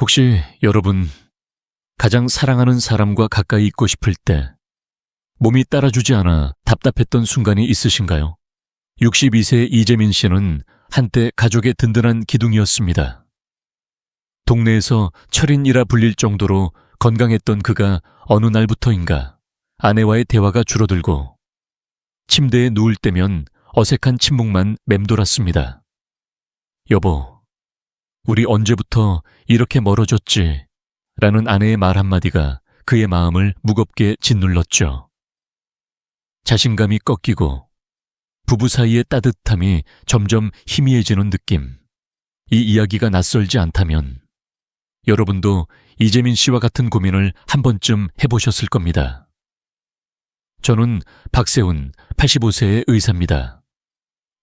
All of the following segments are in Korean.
혹시 여러분 가장 사랑하는 사람과 가까이 있고 싶을 때 몸이 따라주지 않아 답답했던 순간이 있으신가요? 62세 이재민 씨는 한때 가족의 든든한 기둥이었습니다. 동네에서 철인이라 불릴 정도로 건강했던 그가 어느 날부터인가 아내와의 대화가 줄어들고 침대에 누울 때면 어색한 침묵만 맴돌았습니다. 여보, 우리 언제부터 이렇게 멀어졌지? 라는 아내의 말 한마디가 그의 마음을 무겁게 짓눌렀죠. 자신감이 꺾이고 부부 사이의 따뜻함이 점점 희미해지는 느낌. 이 이야기가 낯설지 않다면 여러분도 이재민 씨와 같은 고민을 한 번쯤 해보셨을 겁니다. 저는 박세훈 85세의 의사입니다.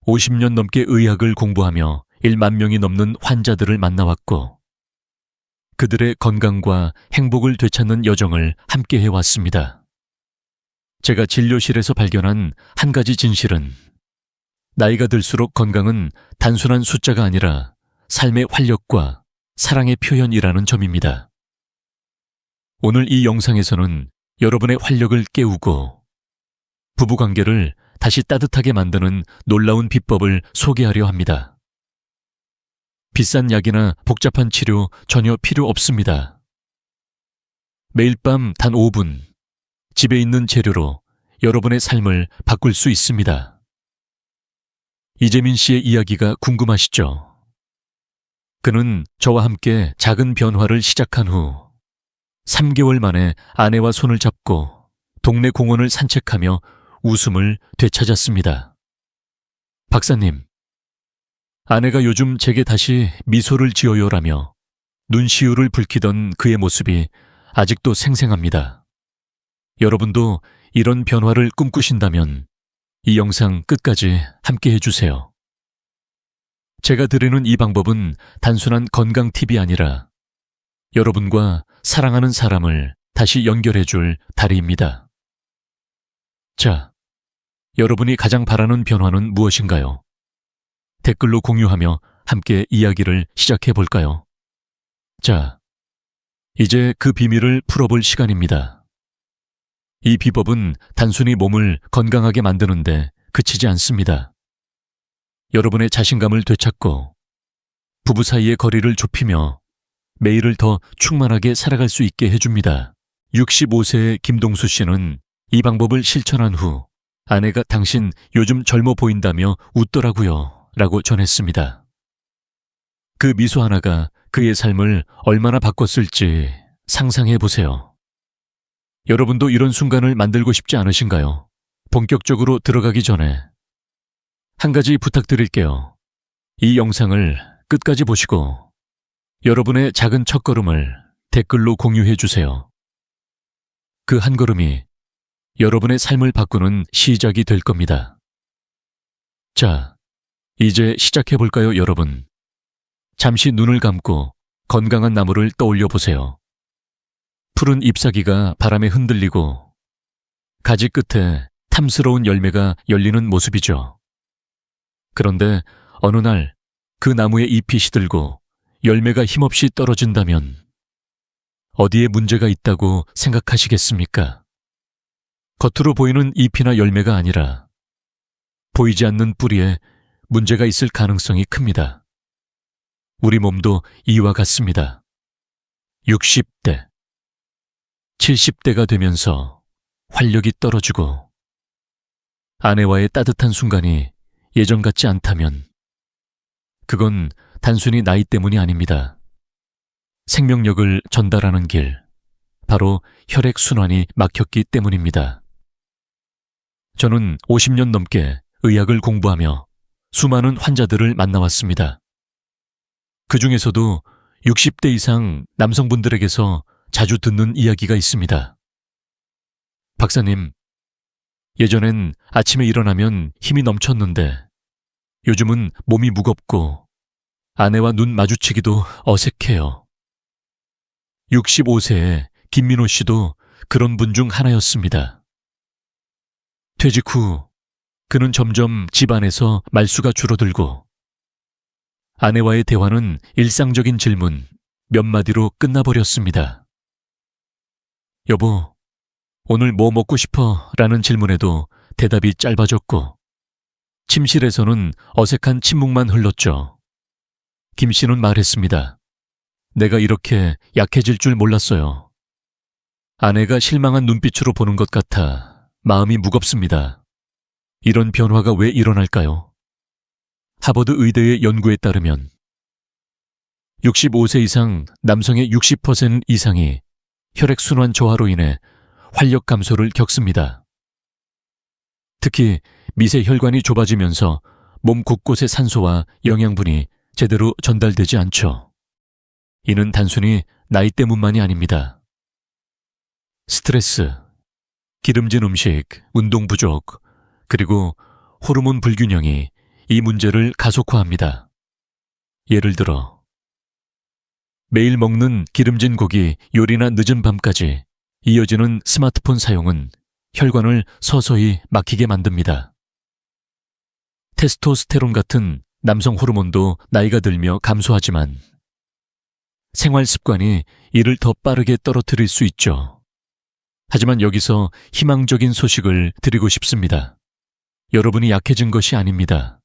50년 넘게 의학을 공부하며 1만 명이 넘는 환자들을 만나왔고 그들의 건강과 행복을 되찾는 여정을 함께 해왔습니다. 제가 진료실에서 발견한 한 가지 진실은 나이가 들수록 건강은 단순한 숫자가 아니라 삶의 활력과 사랑의 표현이라는 점입니다. 오늘 이 영상에서는 여러분의 활력을 깨우고 부부관계를 다시 따뜻하게 만드는 놀라운 비법을 소개하려 합니다. 비싼 약이나 복잡한 치료 전혀 필요 없습니다. 매일 밤 단 5분, 집에 있는 재료로 여러분의 삶을 바꿀 수 있습니다. 이재민 씨의 이야기가 궁금하시죠? 그는 저와 함께 작은 변화를 시작한 후 3개월 만에 아내와 손을 잡고 동네 공원을 산책하며 웃음을 되찾았습니다. 박사님, 아내가 요즘 제게 다시 미소를 지어요라며 눈시울을 붉히던 그의 모습이 아직도 생생합니다. 여러분도 이런 변화를 꿈꾸신다면 이 영상 끝까지 함께 해주세요. 제가 드리는 이 방법은 단순한 건강 팁이 아니라 여러분과 사랑하는 사람을 다시 연결해줄 다리입니다. 자, 여러분이 가장 바라는 변화는 무엇인가요? 댓글로 공유하며 함께 이야기를 시작해 볼까요? 자, 이제 그 비밀을 풀어볼 시간입니다. 이 비법은 단순히 몸을 건강하게 만드는데 그치지 않습니다. 여러분의 자신감을 되찾고 부부 사이의 거리를 좁히며 매일을 더 충만하게 살아갈 수 있게 해줍니다. 65세의 김동수 씨는 이 방법을 실천한 후 아내가 당신 요즘 젊어 보인다며 웃더라고요 라고 전했습니다. 그 미소 하나가 그의 삶을 얼마나 바꿨을지 상상해 보세요. 여러분도 이런 순간을 만들고 싶지 않으신가요? 본격적으로 들어가기 전에 한 가지 부탁드릴게요. 이 영상을 끝까지 보시고 여러분의 작은 첫걸음을 댓글로 공유해 주세요. 그 한 걸음이 여러분의 삶을 바꾸는 시작이 될 겁니다. 자, 이제 시작해 볼까요, 여러분? 잠시 눈을 감고 건강한 나무를 떠올려 보세요. 푸른 잎사귀가 바람에 흔들리고 가지 끝에 탐스러운 열매가 열리는 모습이죠. 그런데 어느 날 그 나무에 잎이 시들고 열매가 힘없이 떨어진다면 어디에 문제가 있다고 생각하시겠습니까? 겉으로 보이는 잎이나 열매가 아니라 보이지 않는 뿌리에 문제가 있을 가능성이 큽니다. 우리 몸도 이와 같습니다. 60대, 70대가 되면서 활력이 떨어지고 아내와의 따뜻한 순간이 예전 같지 않다면 그건 단순히 나이 때문이 아닙니다. 생명력을 전달하는 길, 바로 혈액순환이 막혔기 때문입니다. 저는 50년 넘게 의학을 공부하며 수많은 환자들을 만나왔습니다. 그 중에서도 60대 이상 남성분들에게서 자주 듣는 이야기가 있습니다. 박사님, 예전엔 아침에 일어나면 힘이 넘쳤는데 요즘은 몸이 무겁고 아내와 눈 마주치기도 어색해요. 65세의 김민호 씨도 그런 분 중 하나였습니다. 퇴직 후 그는 점점 집안에서 말수가 줄어들고 아내와의 대화는 일상적인 질문, 몇 마디로 끝나버렸습니다. 여보, 오늘 뭐 먹고 싶어? 라는 질문에도 대답이 짧아졌고, 침실에서는 어색한 침묵만 흘렀죠. 김 씨는 말했습니다. 내가 이렇게 약해질 줄 몰랐어요. 아내가 실망한 눈빛으로 보는 것 같아 마음이 무겁습니다. 이런 변화가 왜 일어날까요? 하버드 의대의 연구에 따르면 65세 이상 남성의 60% 이상이 혈액순환 저하로 인해 활력 감소를 겪습니다. 특히 미세 혈관이 좁아지면서 몸 곳곳의 산소와 영양분이 제대로 전달되지 않죠. 이는 단순히 나이 때문만이 아닙니다. 스트레스, 기름진 음식, 운동 부족, 그리고 호르몬 불균형이 이 문제를 가속화합니다. 예를 들어 매일 먹는 기름진 고기, 요리나 늦은 밤까지 이어지는 스마트폰 사용은 혈관을 서서히 막히게 만듭니다. 테스토스테론 같은 남성 호르몬도 나이가 들며 감소하지만 생활 습관이 이를 더 빠르게 떨어뜨릴 수 있죠. 하지만 여기서 희망적인 소식을 드리고 싶습니다. 여러분이 약해진 것이 아닙니다.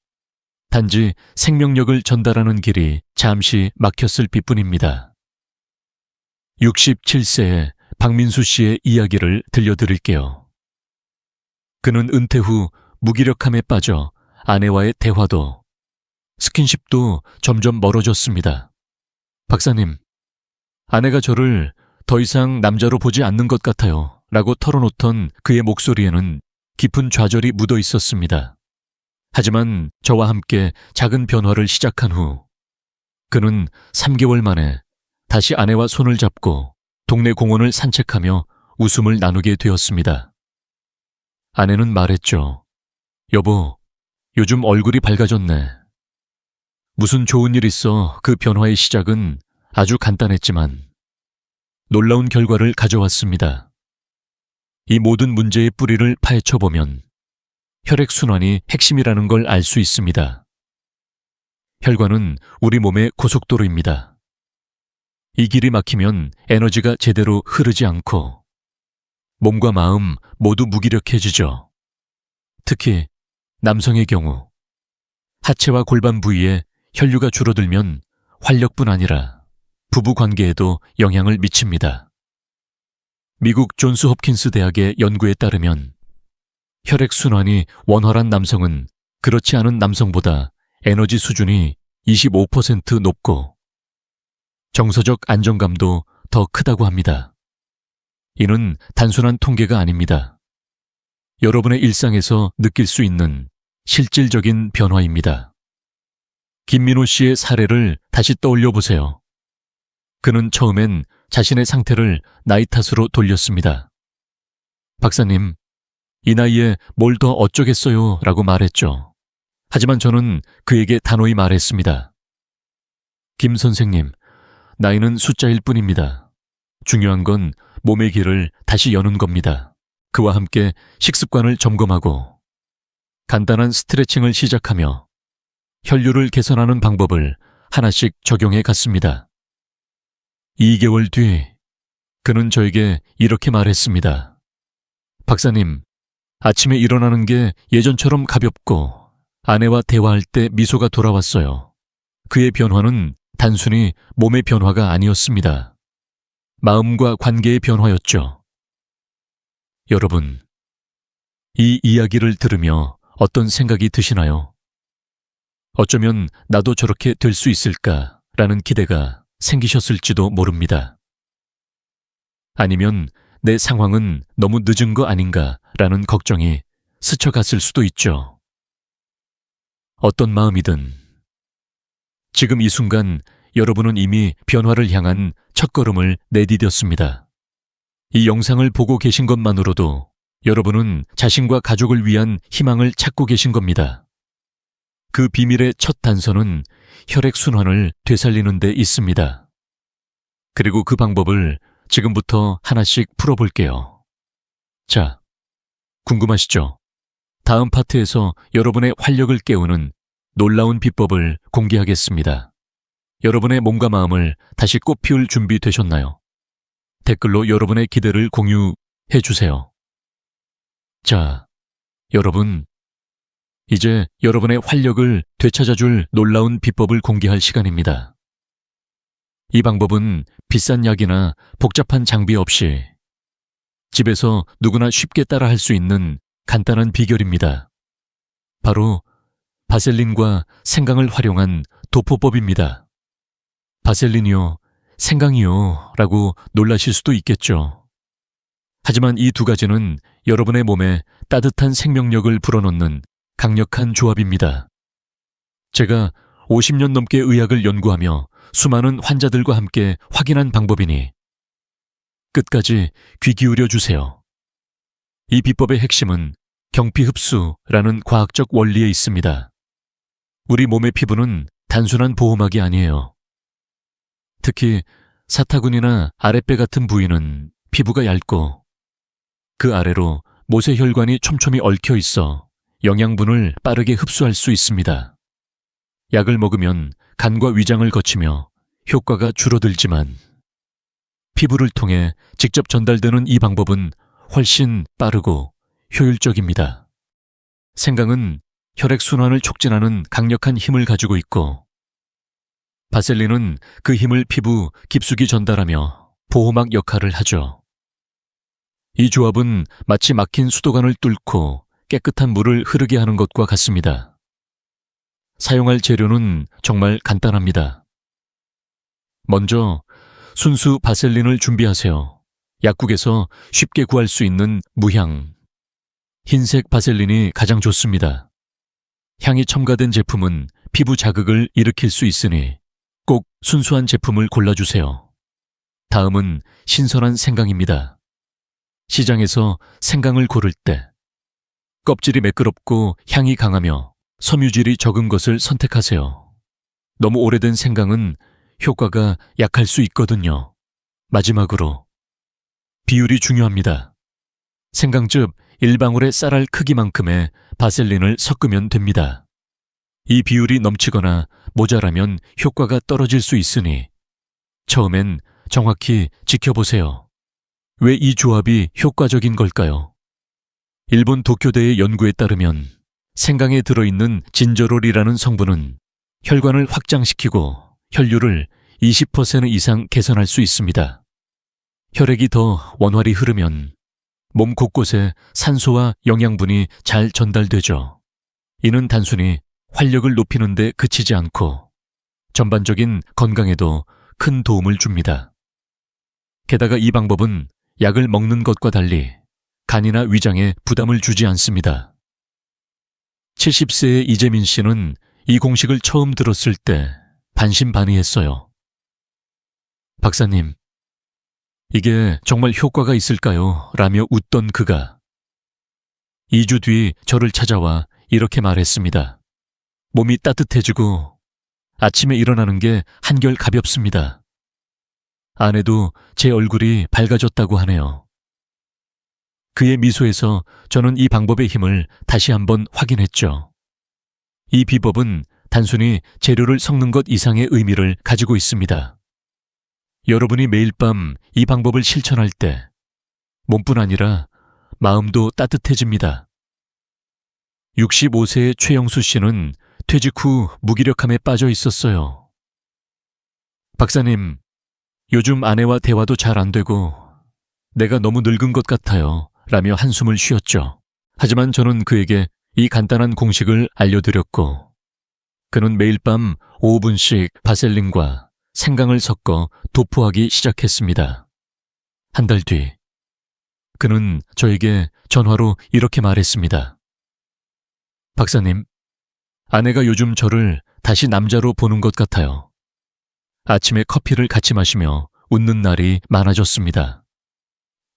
단지 생명력을 전달하는 길이 잠시 막혔을 뿐입니다. 67세의 박민수 씨의 이야기를 들려드릴게요. 그는 은퇴 후 무기력함에 빠져 아내와의 대화도, 스킨십도 점점 멀어졌습니다. 박사님, 아내가 저를 더 이상 남자로 보지 않는 것 같아요. 라고 털어놓던 그의 목소리에는 깊은 좌절이 묻어 있었습니다. 하지만 저와 함께 작은 변화를 시작한 후 그는 3개월 만에 다시 아내와 손을 잡고 동네 공원을 산책하며 웃음을 나누게 되었습니다. 아내는 말했죠. 여보, 요즘 얼굴이 밝아졌네. 무슨 좋은 일 있어. 그 변화의 시작은 아주 간단했지만 놀라운 결과를 가져왔습니다. 이 모든 문제의 뿌리를 파헤쳐보면 혈액순환이 핵심이라는 걸 알 수 있습니다. 혈관은 우리 몸의 고속도로입니다. 이 길이 막히면 에너지가 제대로 흐르지 않고 몸과 마음 모두 무기력해지죠. 특히 남성의 경우 하체와 골반 부위에 혈류가 줄어들면 활력뿐 아니라 부부 관계에도 영향을 미칩니다. 미국 존스 홉킨스 대학의 연구에 따르면 혈액순환이 원활한 남성은 그렇지 않은 남성보다 에너지 수준이 25% 높고 정서적 안정감도 더 크다고 합니다. 이는 단순한 통계가 아닙니다. 여러분의 일상에서 느낄 수 있는 실질적인 변화입니다. 김민호 씨의 사례를 다시 떠올려 보세요. 그는 처음엔 자신의 상태를 나이 탓으로 돌렸습니다. 박사님, 이 나이에 뭘 더 어쩌겠어요 라고 말했죠. 하지만 저는 그에게 단호히 말했습니다. 김 선생님, 나이는 숫자일 뿐입니다. 중요한 건 몸의 길을 다시 여는 겁니다. 그와 함께 식습관을 점검하고 간단한 스트레칭을 시작하며 혈류를 개선하는 방법을 하나씩 적용해 갔습니다. 2개월 뒤 그는 저에게 이렇게 말했습니다. 박사님, 아침에 일어나는 게 예전처럼 가볍고 아내와 대화할 때 미소가 돌아왔어요. 그의 변화는 단순히 몸의 변화가 아니었습니다. 마음과 관계의 변화였죠. 여러분, 이 이야기를 들으며 어떤 생각이 드시나요? 어쩌면 나도 저렇게 될 수 있을까라는 기대가 생기셨을지도 모릅니다. 아니면 내 상황은 너무 늦은 거 아닌가라는 걱정이 스쳐갔을 수도 있죠. 어떤 마음이든 지금 이 순간 여러분은 이미 변화를 향한 첫걸음을 내디뎠습니다. 이 영상을 보고 계신 것만으로도 여러분은 자신과 가족을 위한 희망을 찾고 계신 겁니다. 그 비밀의 첫 단서는 혈액순환을 되살리는 데 있습니다. 그리고 그 방법을 지금부터 하나씩 풀어볼게요. 자, 궁금하시죠? 다음 파트에서 여러분의 활력을 깨우는 놀라운 비법을 공개하겠습니다. 여러분의 몸과 마음을 다시 꽃피울 준비 되셨나요? 댓글로 여러분의 기대를 공유해 주세요. 자, 여러분, 이제 여러분의 활력을 되찾아줄 놀라운 비법을 공개할 시간입니다. 이 방법은 비싼 약이나 복잡한 장비 없이 집에서 누구나 쉽게 따라할 수 있는 간단한 비결입니다. 바로 바셀린과 생강을 활용한 도포법입니다. 바셀린이요, 생강이요 라고 놀라실 수도 있겠죠. 하지만 이 두 가지는 여러분의 몸에 따뜻한 생명력을 불어넣는 강력한 조합입니다. 제가 50년 넘게 의학을 연구하며 수많은 환자들과 함께 확인한 방법이니 끝까지 귀 기울여 주세요. 이 비법의 핵심은 경피흡수라는 과학적 원리에 있습니다. 우리 몸의 피부는 단순한 보호막이 아니에요. 특히 사타구니나 아랫배 같은 부위는 피부가 얇고 그 아래로 모세혈관이 촘촘히 얽혀 있어 영양분을 빠르게 흡수할 수 있습니다. 약을 먹으면 간과 위장을 거치며 효과가 줄어들지만 피부를 통해 직접 전달되는 이 방법은 훨씬 빠르고 효율적입니다. 생강은 혈액순환을 촉진하는 강력한 힘을 가지고 있고 바셀린은 그 힘을 피부 깊숙이 전달하며 보호막 역할을 하죠. 이 조합은 마치 막힌 수도관을 뚫고 깨끗한 물을 흐르게 하는 것과 같습니다. 사용할 재료는 정말 간단합니다. 먼저 순수 바셀린을 준비하세요. 약국에서 쉽게 구할 수 있는 무향, 흰색 바셀린이 가장 좋습니다. 향이 첨가된 제품은 피부 자극을 일으킬 수 있으니 꼭 순수한 제품을 골라주세요. 다음은 신선한 생강입니다. 시장에서 생강을 고를 때 껍질이 매끄럽고 향이 강하며 섬유질이 적은 것을 선택하세요. 너무 오래된 생강은 효과가 약할 수 있거든요. 마지막으로 비율이 중요합니다. 생강즙 1방울의 쌀알 크기만큼의 바셀린을 섞으면 됩니다. 이 비율이 넘치거나 모자라면 효과가 떨어질 수 있으니 처음엔 정확히 지켜보세요. 왜 이 조합이 효과적인 걸까요? 일본 도쿄대의 연구에 따르면 생강에 들어있는 진저롤이라는 성분은 혈관을 확장시키고 혈류를 20% 이상 개선할 수 있습니다. 혈액이 더 원활히 흐르면 몸 곳곳에 산소와 영양분이 잘 전달되죠. 이는 단순히 활력을 높이는 데 그치지 않고 전반적인 건강에도 큰 도움을 줍니다. 게다가 이 방법은 약을 먹는 것과 달리 간이나 위장에 부담을 주지 않습니다. 70세의 이재민 씨는 이 공식을 처음 들었을 때 반신반의했어요. 박사님, 이게 정말 효과가 있을까요? 라며 웃던 그가 2주 뒤 저를 찾아와 이렇게 말했습니다. 몸이 따뜻해지고 아침에 일어나는 게 한결 가볍습니다. 아내도 제 얼굴이 밝아졌다고 하네요. 그의 미소에서 저는 이 방법의 힘을 다시 한번 확인했죠. 이 비법은 단순히 재료를 섞는 것 이상의 의미를 가지고 있습니다. 여러분이 매일 밤 이 방법을 실천할 때 몸뿐 아니라 마음도 따뜻해집니다. 65세의 최영수 씨는 퇴직 후 무기력함에 빠져 있었어요. 박사님, 요즘 아내와 대화도 잘 안 되고 내가 너무 늙은 것 같아요. 라며 한숨을 쉬었죠. 하지만 저는 그에게 이 간단한 공식을 알려드렸고 그는 매일 밤 5분씩 바셀린과 생강을 섞어 도포하기 시작했습니다. 한 달 뒤, 그는 저에게 전화로 이렇게 말했습니다. 박사님, 아내가 요즘 저를 다시 남자로 보는 것 같아요. 아침에 커피를 같이 마시며 웃는 날이 많아졌습니다.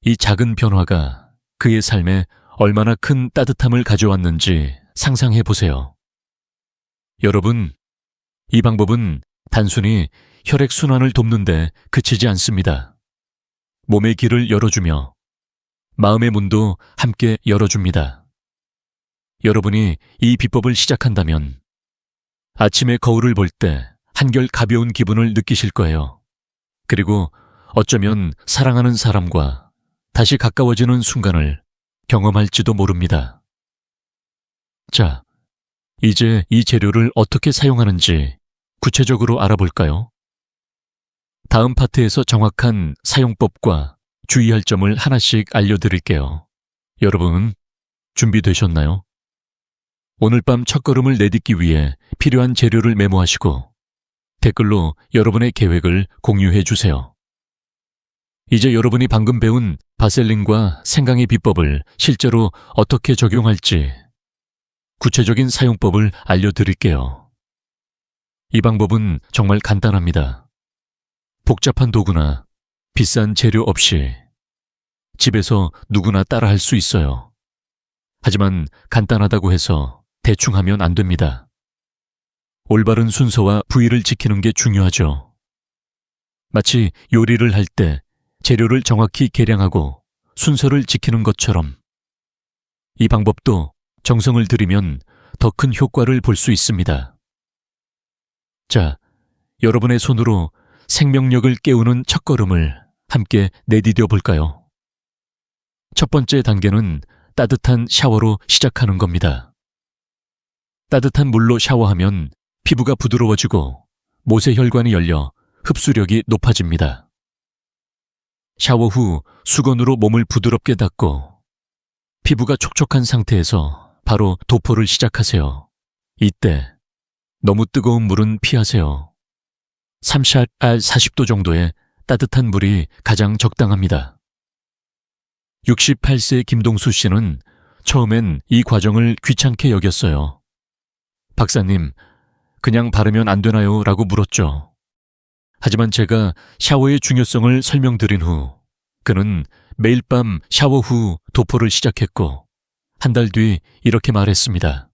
이 작은 변화가 그의 삶에 얼마나 큰 따뜻함을 가져왔는지 상상해 보세요. 여러분, 이 방법은 단순히 혈액순환을 돕는데 그치지 않습니다. 몸의 길을 열어주며 마음의 문도 함께 열어줍니다. 여러분이 이 비법을 시작한다면 아침에 거울을 볼 때 한결 가벼운 기분을 느끼실 거예요. 그리고 어쩌면 사랑하는 사람과 다시 가까워지는 순간을 경험할지도 모릅니다. 자, 이제 이 재료를 어떻게 사용하는지 구체적으로 알아볼까요? 다음 파트에서 정확한 사용법과 주의할 점을 하나씩 알려드릴게요. 여러분, 준비되셨나요? 오늘 밤 첫걸음을 내딛기 위해 필요한 재료를 메모하시고 댓글로 여러분의 계획을 공유해 주세요. 이제 여러분이 방금 배운 바셀린과 생강의 비법을 실제로 어떻게 적용할지 구체적인 사용법을 알려드릴게요. 이 방법은 정말 간단합니다. 복잡한 도구나 비싼 재료 없이 집에서 누구나 따라할 수 있어요. 하지만 간단하다고 해서 대충 하면 안 됩니다. 올바른 순서와 부위를 지키는 게 중요하죠. 마치 요리를 할 때 재료를 정확히 계량하고 순서를 지키는 것처럼 이 방법도 정성을 들이면 더 큰 효과를 볼 수 있습니다. 자, 여러분의 손으로 생명력을 깨우는 첫걸음을 함께 내디뎌 볼까요? 첫 번째 단계는 따뜻한 샤워로 시작하는 겁니다. 따뜻한 물로 샤워하면 피부가 부드러워지고 모세혈관이 열려 흡수력이 높아집니다. 샤워 후 수건으로 몸을 부드럽게 닦고 피부가 촉촉한 상태에서 바로 도포를 시작하세요. 이때 너무 뜨거운 물은 피하세요. 3샷 알 40도 정도의 따뜻한 물이 가장 적당합니다. 68세 김동수 씨는 처음엔 이 과정을 귀찮게 여겼어요. 박사님, 그냥 바르면 안 되나요? 라고 물었죠. 하지만 제가 샤워의 중요성을 설명드린 후 그는 매일 밤 샤워 후 도포를 시작했고 한 달 뒤 이렇게 말했습니다.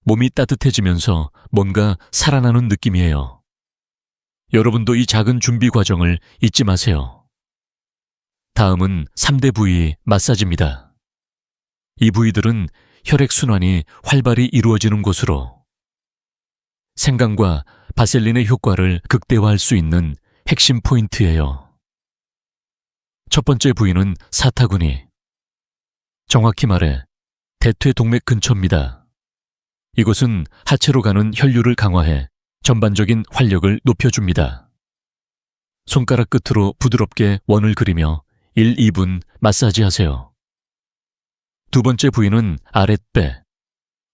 몸이 따뜻해지면서 뭔가 살아나는 느낌이에요. 여러분도 이 작은 준비 과정을 잊지 마세요. 다음은 3대 부위 마사지입니다. 이 부위들은 혈액순환이 활발히 이루어지는 곳으로 생강과 바셀린의 효과를 극대화할 수 있는 핵심 포인트예요. 첫 번째 부위는 사타구니. 정확히 말해 대퇴동맥 근처입니다. 이곳은 하체로 가는 혈류를 강화해 전반적인 활력을 높여줍니다. 손가락 끝으로 부드럽게 원을 그리며 1, 2분 마사지하세요. 두 번째 부위는 아랫배.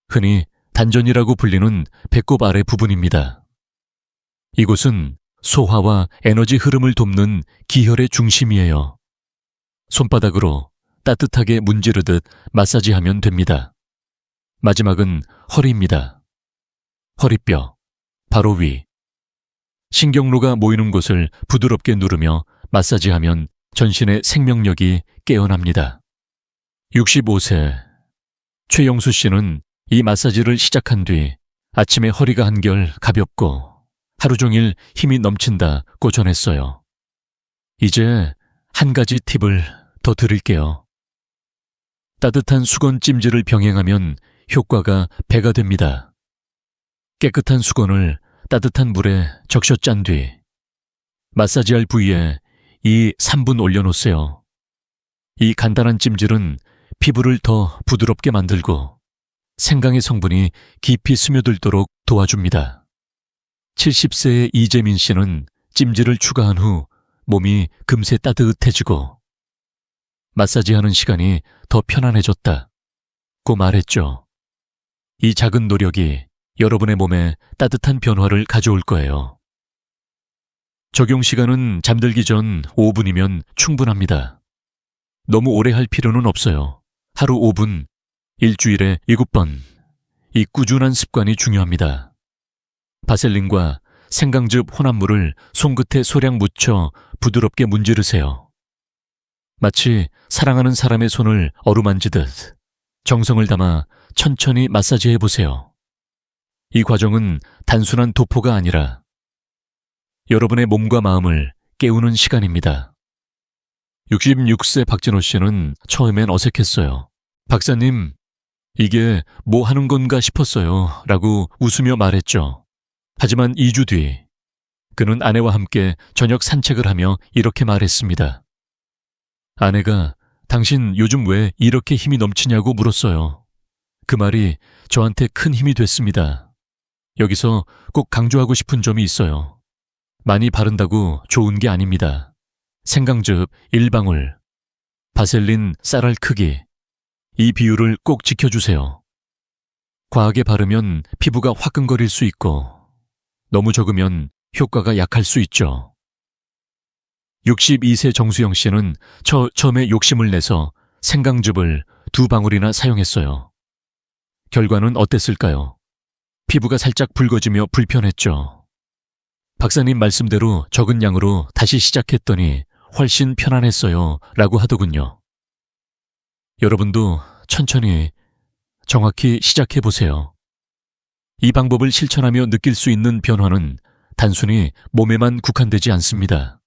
흔히 단전이라고 불리는 배꼽 아래 부분입니다. 이곳은 소화와 에너지 흐름을 돕는 기혈의 중심이에요. 손바닥으로 따뜻하게 문지르듯 마사지하면 됩니다. 마지막은 허리입니다. 허리뼈, 바로 위. 신경로가 모이는 곳을 부드럽게 누르며 마사지하면 전신의 생명력이 깨어납니다. 65세 최영수 씨는 이 마사지를 시작한 뒤 아침에 허리가 한결 가볍고 하루 종일 힘이 넘친다고 전했어요. 이제 한 가지 팁을 더 드릴게요. 따뜻한 수건 찜질을 병행하면 효과가 배가 됩니다. 깨끗한 수건을 따뜻한 물에 적셔 짠 뒤 마사지할 부위에 2, 3분 올려놓으세요. 이 간단한 찜질은 피부를 더 부드럽게 만들고 생강의 성분이 깊이 스며들도록 도와줍니다. 70세의 이재민 씨는 찜질을 추가한 후 몸이 금세 따뜻해지고 마사지하는 시간이 더 편안해졌다고 말했죠. 이 작은 노력이 여러분의 몸에 따뜻한 변화를 가져올 거예요. 적용 시간은 잠들기 전 5분이면 충분합니다. 너무 오래 할 필요는 없어요. 하루 5분, 일주일에 7번. 이 꾸준한 습관이 중요합니다. 바셀린과 생강즙 혼합물을 손끝에 소량 묻혀 부드럽게 문지르세요. 마치 사랑하는 사람의 손을 어루만지듯 정성을 담아 천천히 마사지해 보세요. 이 과정은 단순한 도포가 아니라 여러분의 몸과 마음을 깨우는 시간입니다. 66세 박진호 씨는 처음엔 어색했어요. 박사님, 이게 뭐 하는 건가 싶었어요. 라고 웃으며 말했죠. 하지만 2주 뒤 그는 아내와 함께 저녁 산책을 하며 이렇게 말했습니다. 아내가 당신 요즘 왜 이렇게 힘이 넘치냐고 물었어요. 그 말이 저한테 큰 힘이 됐습니다. 여기서 꼭 강조하고 싶은 점이 있어요. 많이 바른다고 좋은 게 아닙니다. 생강즙 1방울, 바셀린 쌀알 크기, 이 비율을 꼭 지켜주세요. 과하게 바르면 피부가 화끈거릴 수 있고 너무 적으면 효과가 약할 수 있죠. 62세 정수영 씨는 처음에 욕심을 내서 생강즙을 2방울이나 사용했어요. 결과는 어땠을까요? 피부가 살짝 붉어지며 불편했죠. 박사님 말씀대로 적은 양으로 다시 시작했더니 훨씬 편안했어요 라고 하더군요. 여러분도 천천히 정확히 시작해보세요. 이 방법을 실천하며 느낄 수 있는 변화는 단순히 몸에만 국한되지 않습니다.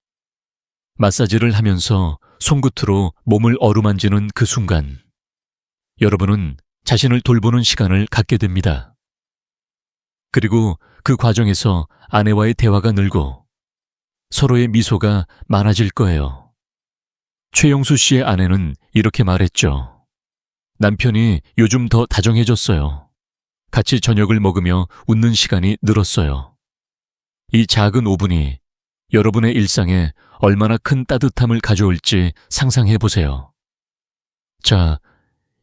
마사지를 하면서 손끝으로 몸을 어루만지는 그 순간, 여러분은 자신을 돌보는 시간을 갖게 됩니다. 그리고 그 과정에서 아내와의 대화가 늘고 서로의 미소가 많아질 거예요. 최영수 씨의 아내는 이렇게 말했죠. 남편이 요즘 더 다정해졌어요. 같이 저녁을 먹으며 웃는 시간이 늘었어요. 이 작은 5분이 여러분의 일상에 얼마나 큰 따뜻함을 가져올지 상상해 보세요. 자,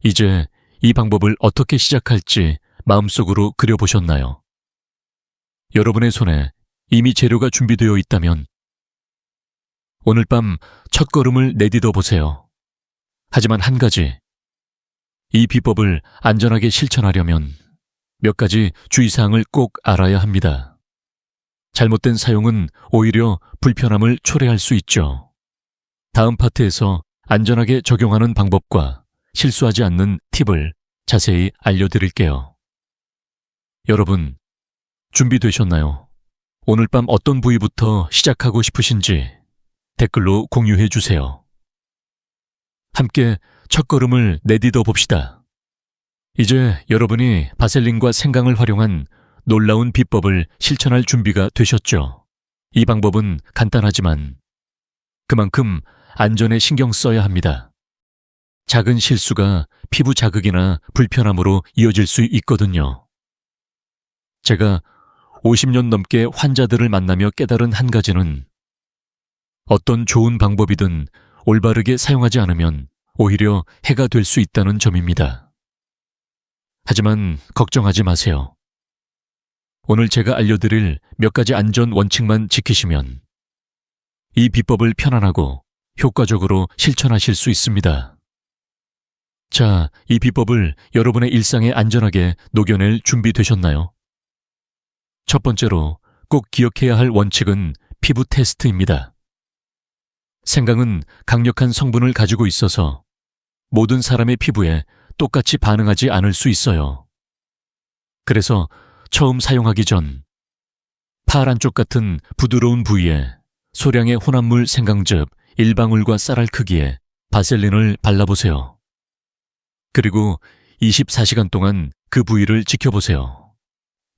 이제 이 방법을 어떻게 시작할지 마음속으로 그려보셨나요? 여러분의 손에 이미 재료가 준비되어 있다면 오늘 밤 첫걸음을 내딛어 보세요. 하지만 한 가지, 이 비법을 안전하게 실천하려면 몇 가지 주의사항을 꼭 알아야 합니다. 잘못된 사용은 오히려 불편함을 초래할 수 있죠. 다음 파트에서 안전하게 적용하는 방법과 실수하지 않는 팁을 자세히 알려드릴게요. 여러분, 준비되셨나요? 오늘 밤 어떤 부위부터 시작하고 싶으신지 댓글로 공유해 주세요. 함께 첫걸음을 내딛어 봅시다. 이제 여러분이 바셀린과 생강을 활용한 놀라운 비법을 실천할 준비가 되셨죠? 이 방법은 간단하지만 그만큼 안전에 신경 써야 합니다. 작은 실수가 피부 자극이나 불편함으로 이어질 수 있거든요. 제가 50년 넘게 환자들을 만나며 깨달은 한 가지는 어떤 좋은 방법이든 올바르게 사용하지 않으면 오히려 해가 될 수 있다는 점입니다. 하지만 걱정하지 마세요. 오늘 제가 알려드릴 몇 가지 안전 원칙만 지키시면 이 비법을 편안하고 효과적으로 실천하실 수 있습니다. 자, 이 비법을 여러분의 일상에 안전하게 녹여낼 준비 되셨나요? 첫 번째로 꼭 기억해야 할 원칙은 피부 테스트입니다. 생강은 강력한 성분을 가지고 있어서 모든 사람의 피부에 똑같이 반응하지 않을 수 있어요. 그래서 처음 사용하기 전 팔 안쪽 같은 부드러운 부위에 소량의 혼합물 생강즙 1방울과 쌀알 크기의 바셀린을 발라보세요. 그리고 24시간 동안 그 부위를 지켜보세요.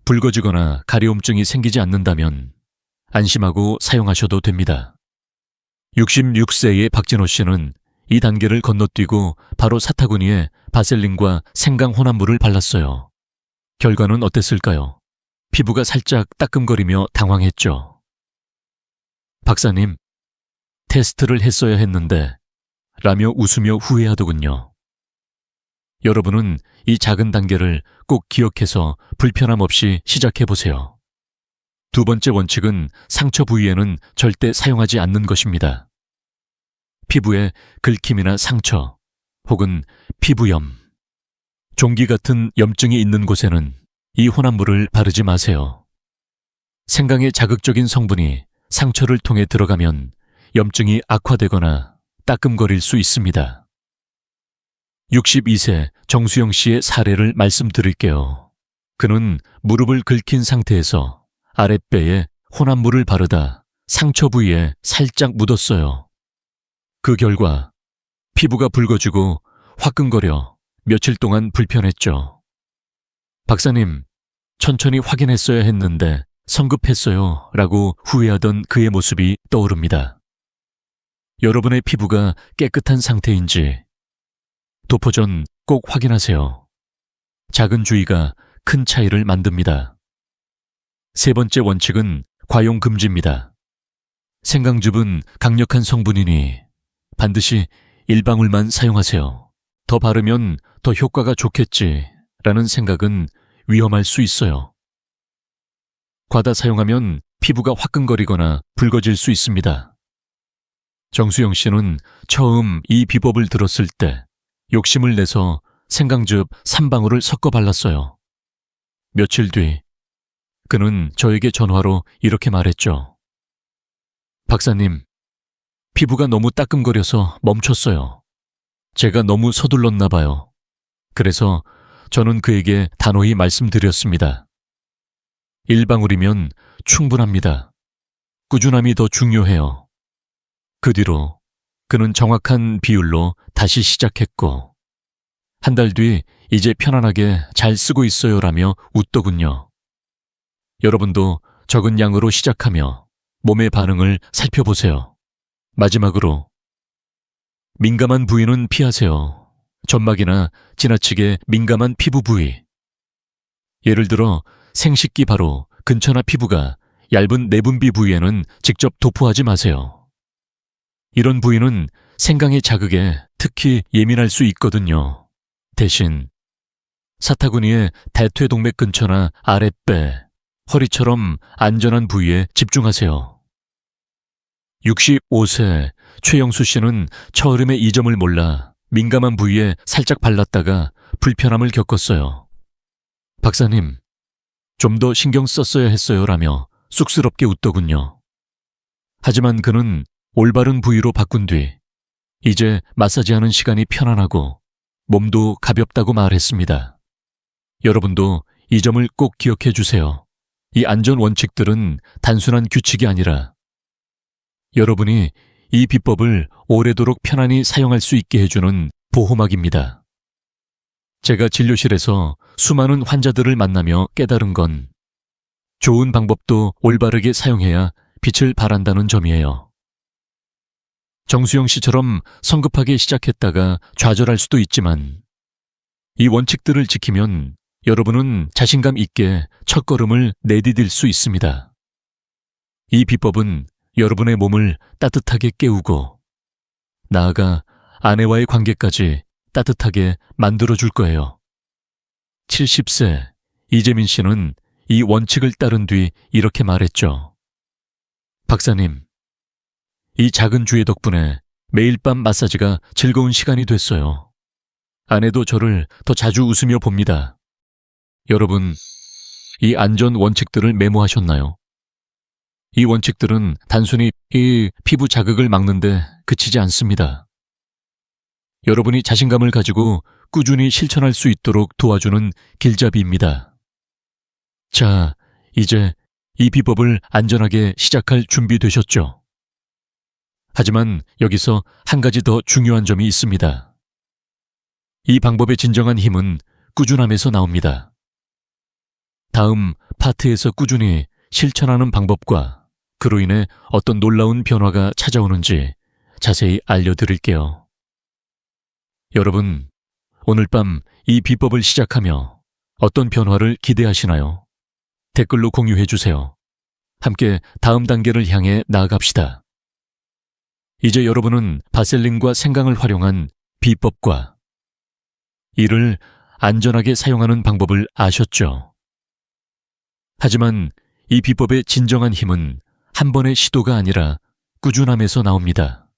붉어지거나 가려움증이 생기지 않는다면 안심하고 사용하셔도 됩니다. 66세의 박진호 씨는 이 단계를 건너뛰고 바로 사타구니에 바셀린과 생강 혼합물을 발랐어요. 결과는 어땠을까요? 피부가 살짝 따끔거리며 당황했죠. 박사님, 테스트를 했어야 했는데 라며 웃으며 후회하더군요. 여러분은 이 작은 단계를 꼭 기억해서 불편함 없이 시작해보세요. 두 번째 원칙은 상처 부위에는 절대 사용하지 않는 것입니다. 피부에 긁힘이나 상처 혹은 피부염, 종기 같은 염증이 있는 곳에는 이 혼합물을 바르지 마세요. 생강의 자극적인 성분이 상처를 통해 들어가면 염증이 악화되거나 따끔거릴 수 있습니다. 62세 정수영 씨의 사례를 말씀드릴게요. 그는 무릎을 긁힌 상태에서 아랫배에 혼합물을 바르다 상처 부위에 살짝 묻었어요. 그 결과 피부가 붉어지고 화끈거려 며칠 동안 불편했죠. 박사님, 천천히 확인했어야 했는데 성급했어요 라고 후회하던 그의 모습이 떠오릅니다. 여러분의 피부가 깨끗한 상태인지 도포 전 꼭 확인하세요. 작은 주의가 큰 차이를 만듭니다. 세 번째 원칙은 과용 금지입니다. 생강즙은 강력한 성분이니 반드시 1방울만 사용하세요. 더 바르면 더 효과가 좋겠지라는 생각은 위험할 수 있어요. 과다 사용하면 피부가 화끈거리거나 붉어질 수 있습니다. 정수영 씨는 처음 이 비법을 들었을 때 욕심을 내서 생강즙 3방울을 섞어 발랐어요. 며칠 뒤 그는 저에게 전화로 이렇게 말했죠. 박사님, 피부가 너무 따끔거려서 멈췄어요. 제가 너무 서둘렀나 봐요. 그래서 저는 그에게 단호히 말씀드렸습니다. 1방울이면 충분합니다. 꾸준함이 더 중요해요. 그 뒤로 그는 정확한 비율로 다시 시작했고 한 달 뒤 이제 편안하게 잘 쓰고 있어요라며 웃더군요. 여러분도 적은 양으로 시작하며 몸의 반응을 살펴보세요. 마지막으로 민감한 부위는 피하세요. 점막이나 지나치게 민감한 피부 부위. 예를 들어 생식기 바로 근처나 피부가 얇은 내분비 부위에는 직접 도포하지 마세요. 이런 부위는 생강의 자극에 특히 예민할 수 있거든요. 대신 사타구니의 대퇴동맥 근처나 아랫배, 허리처럼 안전한 부위에 집중하세요. 65세 최영수 씨는 처음에 이 점을 몰라 민감한 부위에 살짝 발랐다가 불편함을 겪었어요. 박사님, 좀 더 신경 썼어야 했어요 라며 쑥스럽게 웃더군요. 하지만 그는 올바른 부위로 바꾼 뒤 이제 마사지하는 시간이 편안하고 몸도 가볍다고 말했습니다. 여러분도 이 점을 꼭 기억해 주세요. 이 안전 원칙들은 단순한 규칙이 아니라 여러분이 이 비법을 오래도록 편안히 사용할 수 있게 해주는 보호막입니다. 제가 진료실에서 수많은 환자들을 만나며 깨달은 건 좋은 방법도 올바르게 사용해야 빛을 발한다는 점이에요. 정수영 씨처럼 성급하게 시작했다가 좌절할 수도 있지만 이 원칙들을 지키면 여러분은 자신감 있게 첫걸음을 내디딜 수 있습니다. 이 비법은 여러분의 몸을 따뜻하게 깨우고 나아가 아내와의 관계까지 따뜻하게 만들어줄 거예요. 70세 이재민 씨는 이 원칙을 따른 뒤 이렇게 말했죠. 박사님, 이 작은 주의 덕분에 매일 밤 마사지가 즐거운 시간이 됐어요. 아내도 저를 더 자주 웃으며 봅니다. 여러분, 이 안전 원칙들을 메모하셨나요? 이 원칙들은 단순히 이 피부 자극을 막는데 그치지 않습니다. 여러분이 자신감을 가지고 꾸준히 실천할 수 있도록 도와주는 길잡이입니다. 자, 이제 이 비법을 안전하게 시작할 준비 되셨죠? 하지만 여기서 한 가지 더 중요한 점이 있습니다. 이 방법의 진정한 힘은 꾸준함에서 나옵니다. 다음 파트에서 꾸준히 실천하는 방법과 그로 인해 어떤 놀라운 변화가 찾아오는지 자세히 알려드릴게요. 여러분, 오늘 밤 이 비법을 시작하며 어떤 변화를 기대하시나요? 댓글로 공유해 주세요. 함께 다음 단계를 향해 나아갑시다. 이제 여러분은 바셀린과 생강을 활용한 비법과 이를 안전하게 사용하는 방법을 아셨죠? 하지만 이 비법의 진정한 힘은 한 번의 시도가 아니라 꾸준함에서 나옵니다.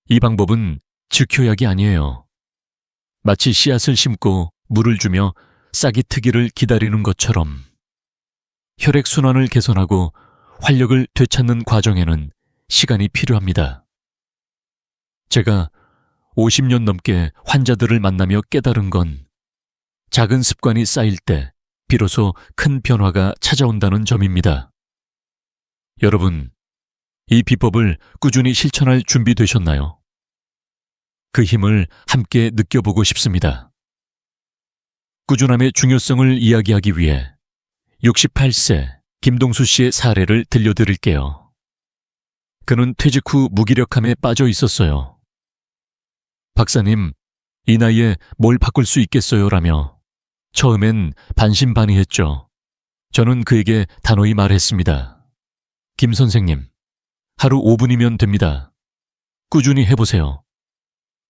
이 방법은 즉효약이 아니에요. 마치 씨앗을 심고 물을 주며 싹이 트기를 기다리는 것처럼 혈액순환을 개선하고 활력을 되찾는 과정에는 시간이 필요합니다. 제가 50년 넘게 환자들을 만나며 깨달은 건 작은 습관이 쌓일 때 비로소 큰 변화가 찾아온다는 점입니다. 여러분, 이 비법을 꾸준히 실천할 준비 되셨나요? 그 힘을 함께 느껴보고 싶습니다. 꾸준함의 중요성을 이야기하기 위해 68세 김동수 씨의 사례를 들려드릴게요. 그는 퇴직 후 무기력함에 빠져 있었어요. 박사님, 이 나이에 뭘 바꿀 수 있겠어요? 라며 처음엔 반신반의했죠. 저는 그에게 단호히 말했습니다. 김 선생님, 하루 5분이면 됩니다. 꾸준히 해보세요.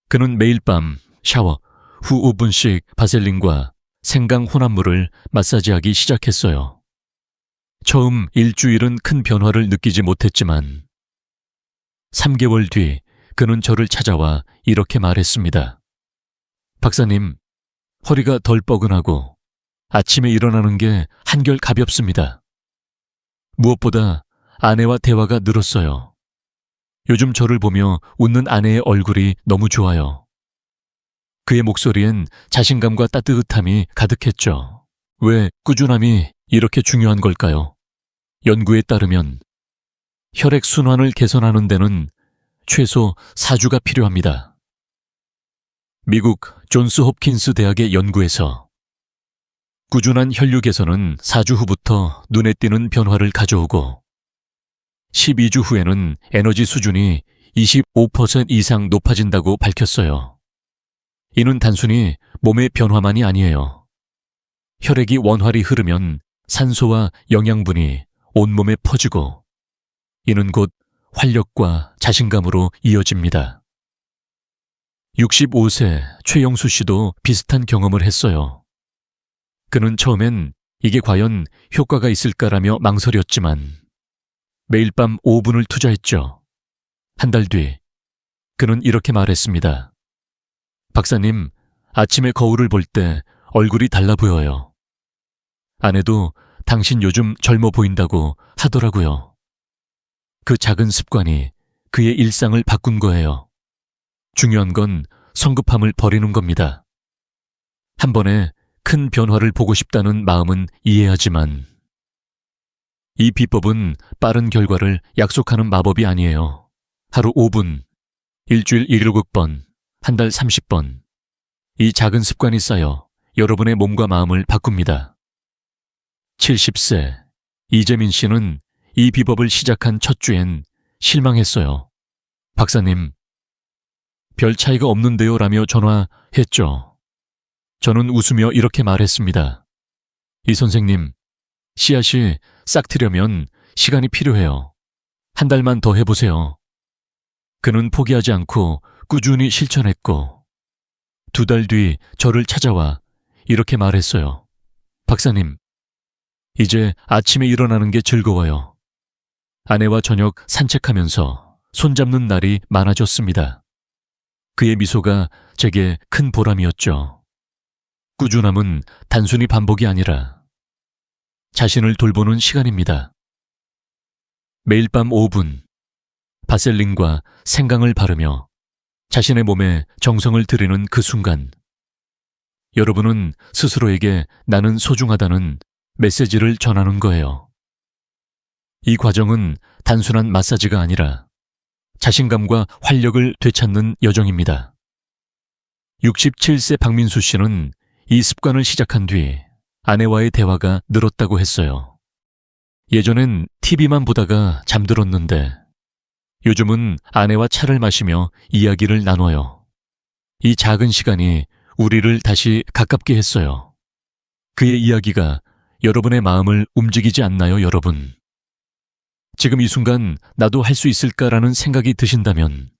그는 매일 밤 샤워 후 5분씩 바셀린과 생강 혼합물을 마사지하기 시작했어요. 처음 일주일은 큰 변화를 느끼지 못했지만 3개월 뒤 그는 저를 찾아와 이렇게 말했습니다. 박사님, 허리가 덜 뻐근하고 아침에 일어나는 게 한결 가볍습니다. 무엇보다 아내와 대화가 늘었어요. 요즘 저를 보며 웃는 아내의 얼굴이 너무 좋아요. 그의 목소리엔 자신감과 따뜻함이 가득했죠. 왜 꾸준함이 이렇게 중요한 걸까요? 연구에 따르면 혈액순환을 개선하는 데는 최소 4주가 필요합니다. 미국 존스 홉킨스 대학의 연구에서 꾸준한 혈류 개선은 4주 후부터 눈에 띄는 변화를 가져오고 12주 후에는 에너지 수준이 25% 이상 높아진다고 밝혔어요. 이는 단순히 몸의 변화만이 아니에요. 혈액이 원활히 흐르면 산소와 영양분이 온몸에 퍼지고 이는 곧 활력과 자신감으로 이어집니다. 65세 최영수 씨도 비슷한 경험을 했어요. 그는 처음엔 이게 과연 효과가 있을까라며 망설였지만 매일 밤 5분을 투자했죠. 한 달 뒤 그는 이렇게 말했습니다. 박사님, 아침에 거울을 볼 때 얼굴이 달라 보여요. 아내도 당신 요즘 젊어 보인다고 하더라고요. 그 작은 습관이 그의 일상을 바꾼 거예요. 중요한 건 성급함을 버리는 겁니다. 한 번에 큰 변화를 보고 싶다는 마음은 이해하지만 이 비법은 빠른 결과를 약속하는 마법이 아니에요. 하루 5분, 일주일 7번, 한 달 30번. 이 작은 습관이 쌓여 여러분의 몸과 마음을 바꿉니다. 70세 이재민 씨는 이 비법을 시작한 첫 주엔 실망했어요. 박사님, 별 차이가 없는데요? 라며 전화했죠. 저는 웃으며 이렇게 말했습니다. 이 선생님, 씨앗이 싹 트려면 시간이 필요해요. 한 달만 더 해보세요. 그는 포기하지 않고 꾸준히 실천했고 2달 뒤 저를 찾아와 이렇게 말했어요. 박사님, 이제 아침에 일어나는 게 즐거워요. 아내와 저녁 산책하면서 손잡는 날이 많아졌습니다. 그의 미소가 제게 큰 보람이었죠. 꾸준함은 단순히 반복이 아니라 자신을 돌보는 시간입니다. 매일 밤 5분, 바셀린과 생강을 바르며 자신의 몸에 정성을 들이는 그 순간, 여러분은 스스로에게 나는 소중하다는 메시지를 전하는 거예요. 이 과정은 단순한 마사지가 아니라 자신감과 활력을 되찾는 여정입니다. 67세 박민수 씨는 이 습관을 시작한 뒤 아내와의 대화가 늘었다고 했어요. 예전엔 TV만 보다가 잠들었는데 요즘은 아내와 차를 마시며 이야기를 나눠요. 이 작은 시간이 우리를 다시 가깝게 했어요. 그의 이야기가 여러분의 마음을 움직이지 않나요, 여러분? 지금 이 순간 나도 할 수 있을까라는 생각이 드신다면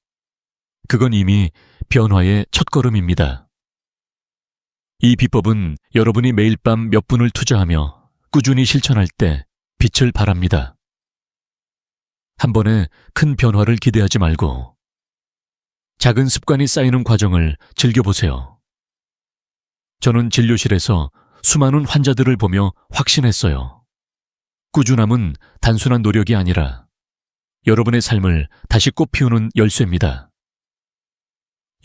그건 이미 변화의 첫걸음입니다. 이 비법은 여러분이 매일 밤 몇 분을 투자하며 꾸준히 실천할 때 빛을 발합니다. 한 번에 큰 변화를 기대하지 말고 작은 습관이 쌓이는 과정을 즐겨보세요. 저는 진료실에서 수많은 환자들을 보며 확신했어요. 꾸준함은 단순한 노력이 아니라 여러분의 삶을 다시 꽃피우는 열쇠입니다.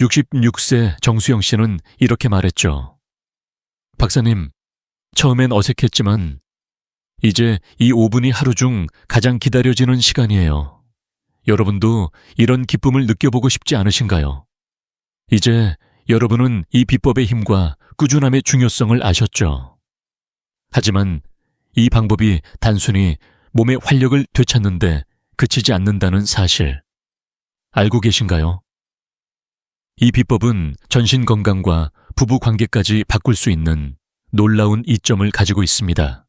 66세 정수영 씨는 이렇게 말했죠. 박사님, 처음엔 어색했지만 이제 이 5분이 하루 중 가장 기다려지는 시간이에요. 여러분도 이런 기쁨을 느껴보고 싶지 않으신가요? 이제 여러분은 이 비법의 힘과 꾸준함의 중요성을 아셨죠. 하지만 이 방법이 단순히 몸의 활력을 되찾는데 그치지 않는다는 사실 알고 계신가요? 이 비법은 전신 건강과 부부 관계까지 바꿀 수 있는 놀라운 이점을 가지고 있습니다.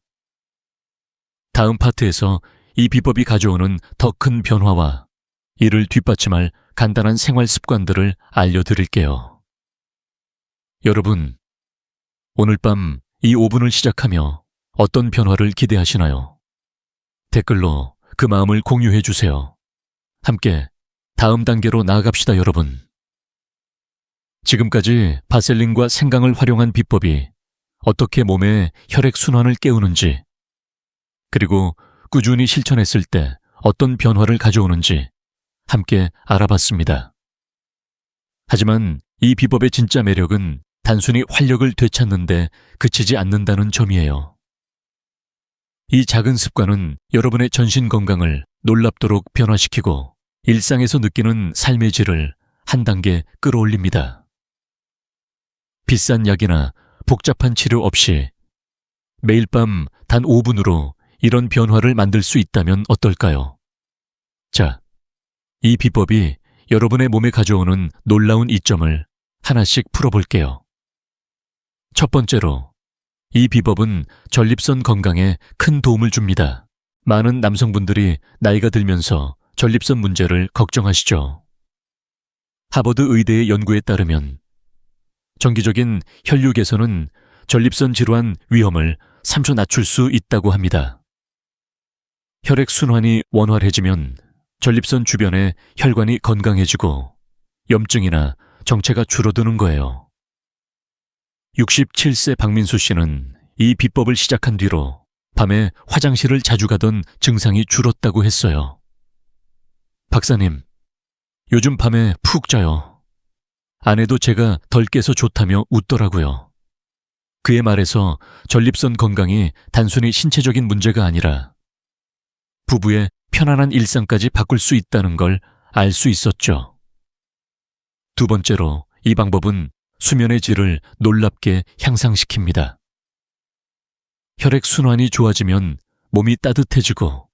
다음 파트에서 이 비법이 가져오는 더 큰 변화와 이를 뒷받침할 간단한 생활 습관들을 알려드릴게요. 여러분, 오늘 밤 이 5분을 시작하며 어떤 변화를 기대하시나요? 댓글로 그 마음을 공유해 주세요. 함께 다음 단계로 나아갑시다, 여러분. 지금까지 바셀린과 생강을 활용한 비법이 어떻게 몸의 혈액순환을 깨우는지, 그리고 꾸준히 실천했을 때 어떤 변화를 가져오는지 함께 알아봤습니다. 하지만 이 비법의 진짜 매력은 단순히 활력을 되찾는데 그치지 않는다는 점이에요. 이 작은 습관은 여러분의 전신 건강을 놀랍도록 변화시키고 일상에서 느끼는 삶의 질을 한 단계 끌어올립니다. 비싼 약이나 복잡한 치료 없이 매일 밤 단 5분으로 이런 변화를 만들 수 있다면 어떨까요? 자, 이 비법이 여러분의 몸에 가져오는 놀라운 이점을 하나씩 풀어볼게요. 첫 번째로, 이 비법은 전립선 건강에 큰 도움을 줍니다. 많은 남성분들이 나이가 들면서 전립선 문제를 걱정하시죠. 하버드 의대의 연구에 따르면 정기적인 혈류 개선은 전립선 질환 위험을 3초 낮출 수 있다고 합니다. 혈액순환이 원활해지면 전립선 주변의 혈관이 건강해지고 염증이나 정체가 줄어드는 거예요. 67세 박민수 씨는 이 비법을 시작한 뒤로 밤에 화장실을 자주 가던 증상이 줄었다고 했어요. 박사님, 요즘 밤에 푹 자요. 아내도 제가 덜 깨서 좋다며 웃더라고요. 그의 말에서 전립선 건강이 단순히 신체적인 문제가 아니라 부부의 편안한 일상까지 바꿀 수 있다는 걸 알 수 있었죠. 두 번째로, 이 방법은 수면의 질을 놀랍게 향상시킵니다. 혈액순환이 좋아지면 몸이 따뜻해지고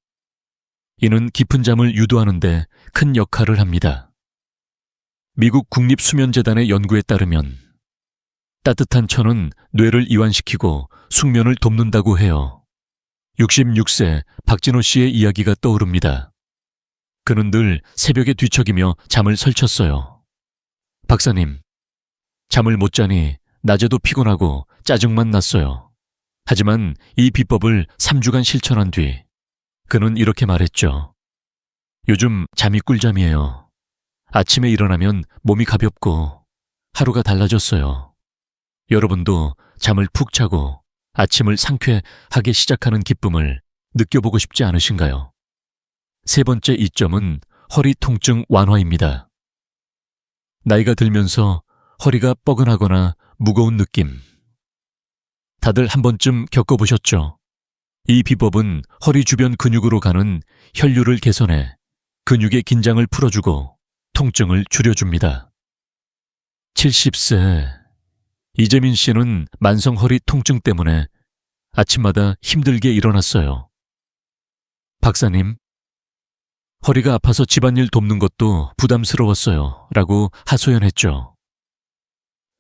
이는 깊은 잠을 유도하는 데 큰 역할을 합니다. 미국 국립수면재단의 연구에 따르면 따뜻한 천은 뇌를 이완시키고 숙면을 돕는다고 해요. 66세 박진호 씨의 이야기가 떠오릅니다. 그는 늘 새벽에 뒤척이며 잠을 설쳤어요. 박사님, 잠을 못 자니 낮에도 피곤하고 짜증만 났어요. 하지만 이 비법을 3주간 실천한 뒤 그는 이렇게 말했죠. 요즘 잠이 꿀잠이에요. 아침에 일어나면 몸이 가볍고 하루가 달라졌어요. 여러분도 잠을 푹 자고 아침을 상쾌하게 시작하는 기쁨을 느껴보고 싶지 않으신가요? 세 번째 이점은 허리 통증 완화입니다. 나이가 들면서 허리가 뻐근하거나 무거운 느낌. 다들 한 번쯤 겪어보셨죠? 이 비법은 허리 주변 근육으로 가는 혈류를 개선해 근육의 긴장을 풀어주고 통증을 줄여줍니다. 70세 이재민 씨는 만성 허리 통증 때문에 아침마다 힘들게 일어났어요. 박사님, 허리가 아파서 집안일 돕는 것도 부담스러웠어요. 라고 하소연했죠.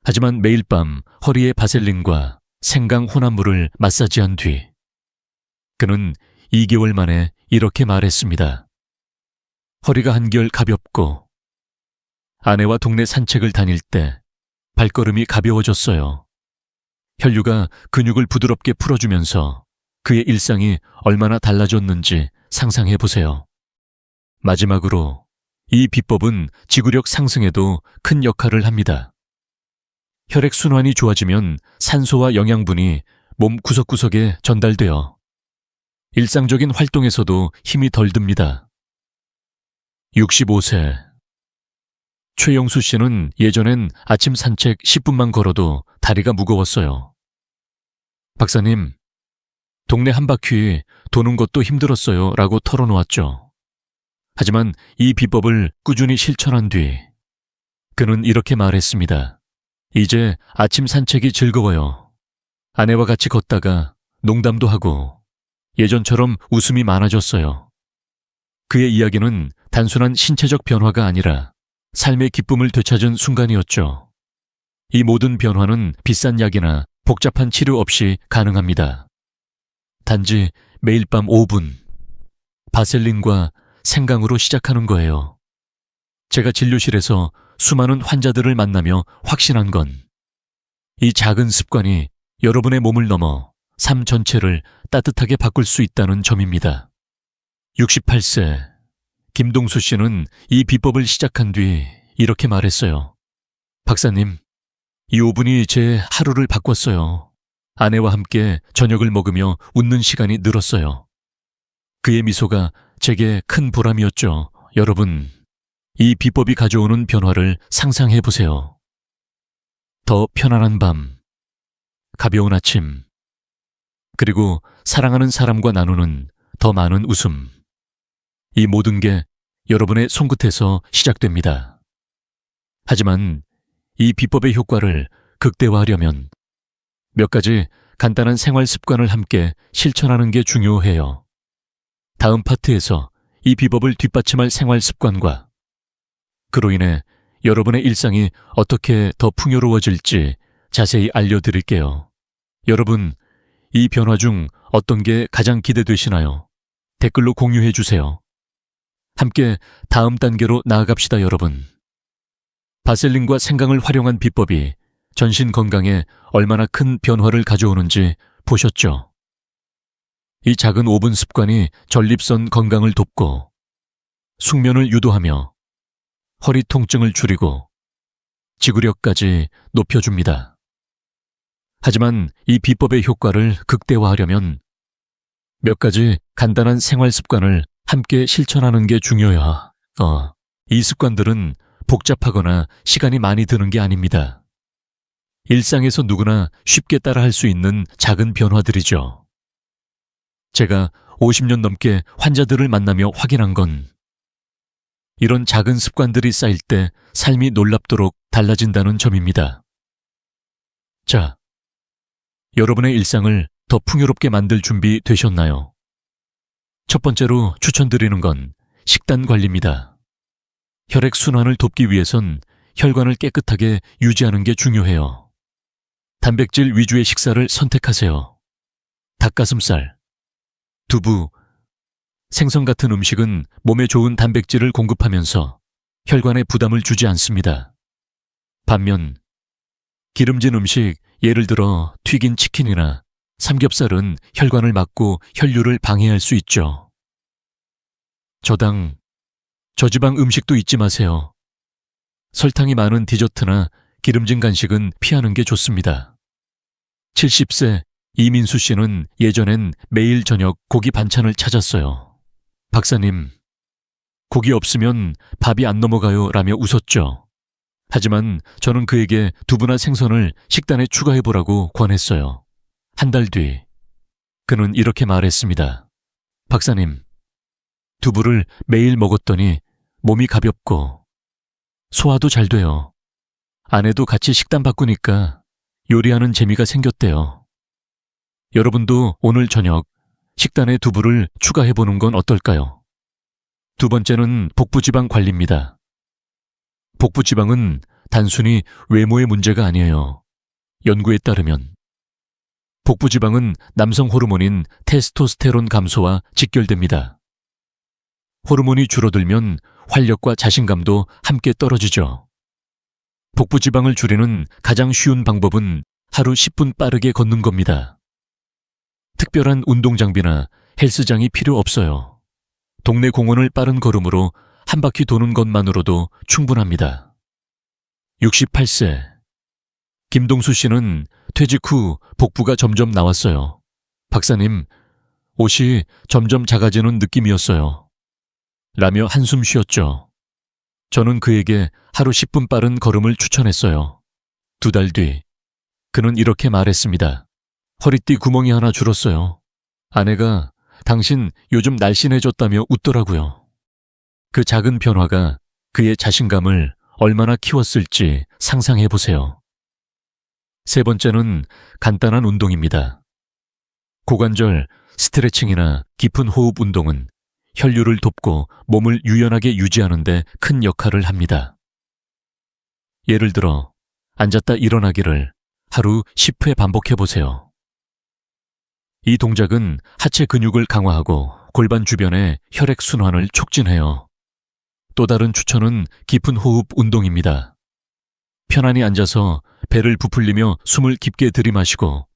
하지만 매일 밤 허리에 바셀린과 생강 혼합물을 마사지한 뒤 그는 2개월 만에 이렇게 말했습니다. 허리가 한결 가볍고 아내와 동네 산책을 다닐 때 발걸음이 가벼워졌어요. 혈류가 근육을 부드럽게 풀어주면서 그의 일상이 얼마나 달라졌는지 상상해 보세요. 마지막으로 이 비법은 지구력 상승에도 큰 역할을 합니다. 혈액순환이 좋아지면 산소와 영양분이 몸 구석구석에 전달되어 일상적인 활동에서도 힘이 덜 듭니다. 65세 최영수 씨는 예전엔 아침 산책 10분만 걸어도 다리가 무거웠어요. 박사님, 동네 한 바퀴 도는 것도 힘들었어요. 라고 털어놓았죠. 하지만 이 비법을 꾸준히 실천한 뒤 그는 이렇게 말했습니다. 이제 아침 산책이 즐거워요. 아내와 같이 걷다가 농담도 하고 예전처럼 웃음이 많아졌어요. 그의 이야기는 단순한 신체적 변화가 아니라 삶의 기쁨을 되찾은 순간이었죠. 이 모든 변화는 비싼 약이나 복잡한 치료 없이 가능합니다. 단지 매일 밤 5분, 바셀린과 생강으로 시작하는 거예요. 제가 진료실에서 수많은 환자들을 만나며 확신한 건 이 작은 습관이 여러분의 몸을 넘어 삶 전체를 따뜻하게 바꿀 수 있다는 점입니다. 68세 김동수 씨는 이 비법을 시작한 뒤 이렇게 말했어요. 박사님, 이 5분이 제 하루를 바꿨어요. 아내와 함께 저녁을 먹으며 웃는 시간이 늘었어요. 그의 미소가 제게 큰 보람이었죠. 여러분, 이 비법이 가져오는 변화를 상상해 보세요. 더 편안한 밤, 가벼운 아침, 그리고 사랑하는 사람과 나누는 더 많은 웃음. 이 모든 게 여러분의 손끝에서 시작됩니다. 하지만 이 비법의 효과를 극대화하려면 몇 가지 간단한 생활 습관을 함께 실천하는 게 중요해요. 다음 파트에서 이 비법을 뒷받침할 생활 습관과 그로 인해 여러분의 일상이 어떻게 더 풍요로워질지 자세히 알려드릴게요. 여러분, 이 변화 중 어떤 게 가장 기대되시나요? 댓글로 공유해 주세요. 함께 다음 단계로 나아갑시다, 여러분. 바셀린과 생강을 활용한 비법이 전신 건강에 얼마나 큰 변화를 가져오는지 보셨죠? 이 작은 5분 습관이 전립선 건강을 돕고 숙면을 유도하며 허리 통증을 줄이고 지구력까지 높여줍니다. 하지만 이 비법의 효과를 극대화하려면 몇 가지 간단한 생활 습관을 함께 실천하는 게 중요해요. 이 습관들은 복잡하거나 시간이 많이 드는 게 아닙니다. 일상에서 누구나 쉽게 따라할 수 있는 작은 변화들이죠. 제가 50년 넘게 환자들을 만나며 확인한 건 이런 작은 습관들이 쌓일 때 삶이 놀랍도록 달라진다는 점입니다. 자, 여러분의 일상을 더 풍요롭게 만들 준비 되셨나요? 첫 번째로 추천드리는 건 식단 관리입니다. 혈액순환을 돕기 위해선 혈관을 깨끗하게 유지하는 게 중요해요. 단백질 위주의 식사를 선택하세요. 닭가슴살, 두부, 생선 같은 음식은 몸에 좋은 단백질을 공급하면서 혈관에 부담을 주지 않습니다. 반면 기름진 음식, 예를 들어 튀긴 치킨이나 삼겹살은 혈관을 막고 혈류를 방해할 수 있죠. 저당, 저지방 음식도 잊지 마세요. 설탕이 많은 디저트나 기름진 간식은 피하는 게 좋습니다. 70세 이민수 씨는 예전엔 매일 저녁 고기 반찬을 찾았어요. 박사님, 고기 없으면 밥이 안 넘어가요 라며 웃었죠. 하지만 저는 그에게 두부나 생선을 식단에 추가해보라고 권했어요. 한 달 뒤, 그는 이렇게 말했습니다. 박사님, 두부를 매일 먹었더니 몸이 가볍고 소화도 잘 돼요. 아내도 같이 식단 바꾸니까 요리하는 재미가 생겼대요. 여러분도 오늘 저녁 식단에 두부를 추가해보는 건 어떨까요? 두 번째는 복부지방 관리입니다. 복부지방은 단순히 외모의 문제가 아니에요. 연구에 따르면 복부지방은 남성 호르몬인 테스토스테론 감소와 직결됩니다. 호르몬이 줄어들면 활력과 자신감도 함께 떨어지죠. 복부지방을 줄이는 가장 쉬운 방법은 하루 10분 빠르게 걷는 겁니다. 특별한 운동 장비나 헬스장이 필요 없어요. 동네 공원을 빠른 걸음으로 한 바퀴 도는 것만으로도 충분합니다. 68세 김동수 씨는 퇴직 후 복부가 점점 나왔어요. 박사님, 옷이 점점 작아지는 느낌이었어요. 라며 한숨 쉬었죠. 저는 그에게 하루 10분 빠른 걸음을 추천했어요. 2달 뒤, 그는 이렇게 말했습니다. 허리띠 구멍이 하나 줄었어요. 아내가 당신 요즘 날씬해졌다며 웃더라고요. 그 작은 변화가 그의 자신감을 얼마나 키웠을지 상상해 보세요. 세 번째는 간단한 운동입니다. 고관절, 스트레칭이나 깊은 호흡 운동은 혈류를 돕고 몸을 유연하게 유지하는 데 큰 역할을 합니다. 예를 들어 앉았다 일어나기를 하루 10회 반복해 보세요. 이 동작은 하체 근육을 강화하고 골반 주변의 혈액 순환을 촉진해요. 또 다른 추천은 깊은 호흡 운동입니다. 편안히 앉아서 배를 부풀리며 숨을 깊게 들이마시고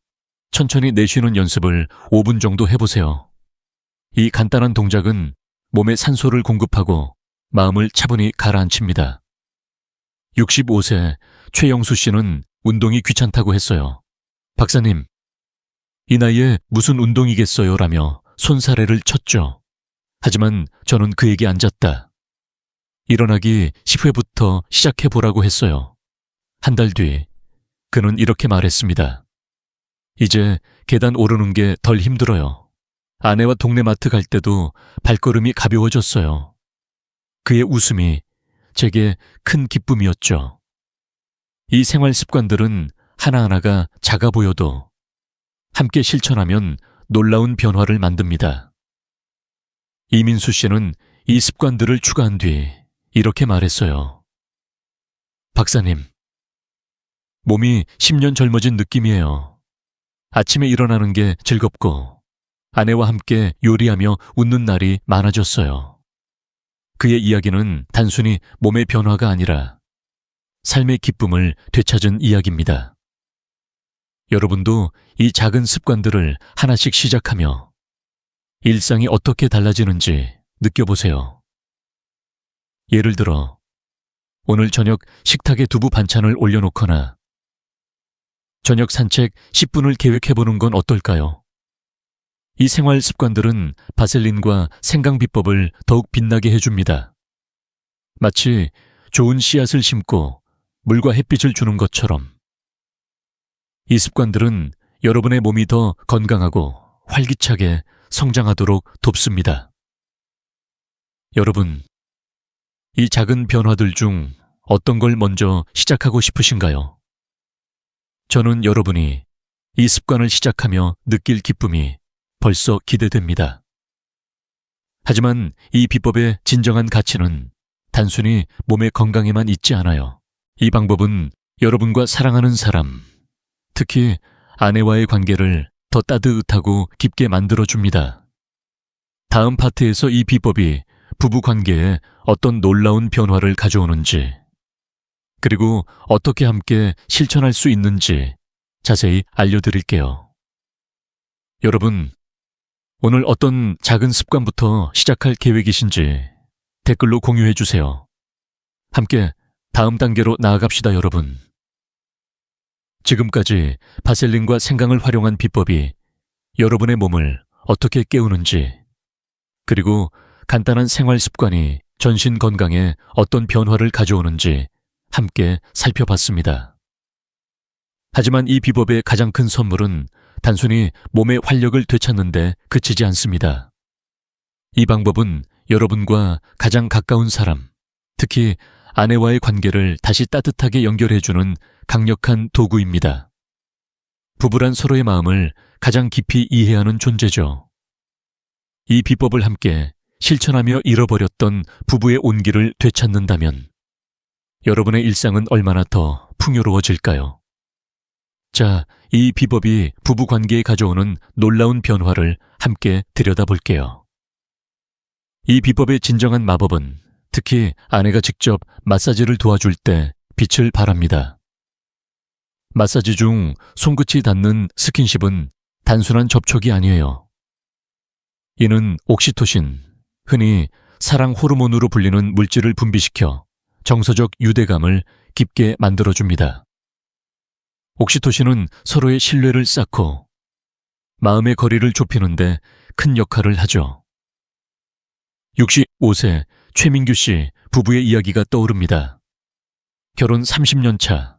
천천히 내쉬는 연습을 5분 정도 해보세요. 이 간단한 동작은 몸에 산소를 공급하고 마음을 차분히 가라앉힙니다. 65세 최영수 씨는 운동이 귀찮다고 했어요. 박사님, 이 나이에 무슨 운동이겠어요? 라며 손사래를 쳤죠. 하지만 저는 그에게 앉았다. 일어나기 10회부터 시작해보라고 했어요. 한 달 뒤, 그는 이렇게 말했습니다. 이제 계단 오르는 게 덜 힘들어요. 아내와 동네 마트 갈 때도 발걸음이 가벼워졌어요. 그의 웃음이 제게 큰 기쁨이었죠. 이 생활 습관들은 하나하나가 작아 보여도 함께 실천하면 놀라운 변화를 만듭니다. 이민수 씨는 이 습관들을 추가한 뒤 이렇게 말했어요. 박사님, 몸이 10년 젊어진 느낌이에요. 아침에 일어나는 게 즐겁고 아내와 함께 요리하며 웃는 날이 많아졌어요. 그의 이야기는 단순히 몸의 변화가 아니라 삶의 기쁨을 되찾은 이야기입니다. 여러분도 이 작은 습관들을 하나씩 시작하며 일상이 어떻게 달라지는지 느껴보세요. 예를 들어, 오늘 저녁 식탁에 두부 반찬을 올려놓거나 저녁 산책 10분을 계획해보는 건 어떨까요? 이 생활 습관들은 바셀린과 생강 비법을 더욱 빛나게 해줍니다. 마치 좋은 씨앗을 심고 물과 햇빛을 주는 것처럼 이 습관들은 여러분의 몸이 더 건강하고 활기차게 성장하도록 돕습니다. 여러분, 이 작은 변화들 중 어떤 걸 먼저 시작하고 싶으신가요? 저는 여러분이 이 습관을 시작하며 느낄 기쁨이 벌써 기대됩니다. 하지만 이 비법의 진정한 가치는 단순히 몸의 건강에만 있지 않아요. 이 방법은 여러분과 사랑하는 사람, 특히 아내와의 관계를 더 따뜻하고 깊게 만들어줍니다. 다음 파트에서 이 비법이 부부 관계에 어떤 놀라운 변화를 가져오는지, 그리고 어떻게 함께 실천할 수 있는지 자세히 알려드릴게요. 여러분, 오늘 어떤 작은 습관부터 시작할 계획이신지 댓글로 공유해 주세요. 함께 다음 단계로 나아갑시다, 여러분. 지금까지 바셀린과 생강을 활용한 비법이 여러분의 몸을 어떻게 깨우는지, 그리고 간단한 생활 습관이 전신 건강에 어떤 변화를 가져오는지 함께 살펴봤습니다. 하지만 이 비법의 가장 큰 선물은 단순히 몸의 활력을 되찾는 데 그치지 않습니다. 이 방법은 여러분과 가장 가까운 사람, 특히 아내와의 관계를 다시 따뜻하게 연결해주는 강력한 도구입니다. 부부란 서로의 마음을 가장 깊이 이해하는 존재죠. 이 비법을 함께 실천하며 잃어버렸던 부부의 온기를 되찾는다면 여러분의 일상은 얼마나 더 풍요로워질까요? 자, 이 비법이 부부 관계에 가져오는 놀라운 변화를 함께 들여다볼게요. 이 비법의 진정한 마법은 특히 아내가 직접 마사지를 도와줄 때 빛을 발합니다. 마사지 중 손끝이 닿는 스킨십은 단순한 접촉이 아니에요. 이는 옥시토신, 흔히 사랑 호르몬으로 불리는 물질을 분비시켜 정서적 유대감을 깊게 만들어줍니다. 옥시토신은 서로의 신뢰를 쌓고 마음의 거리를 좁히는데 큰 역할을 하죠. 65세 최민규 씨 부부의 이야기가 떠오릅니다. 결혼 30년 차.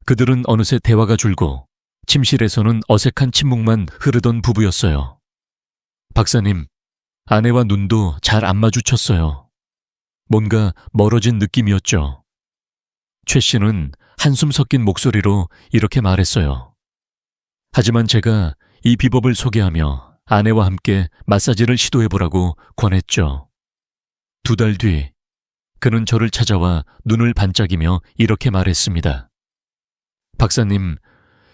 그들은 어느새 대화가 줄고 침실에서는 어색한 침묵만 흐르던 부부였어요. 박사님, 아내와 눈도 잘 안 마주쳤어요. 뭔가 멀어진 느낌이었죠. 최 씨는 한숨 섞인 목소리로 이렇게 말했어요. 하지만 제가 이 비법을 소개하며 아내와 함께 마사지를 시도해보라고 권했죠. 2달 뒤, 그는 저를 찾아와 눈을 반짝이며 이렇게 말했습니다. 박사님,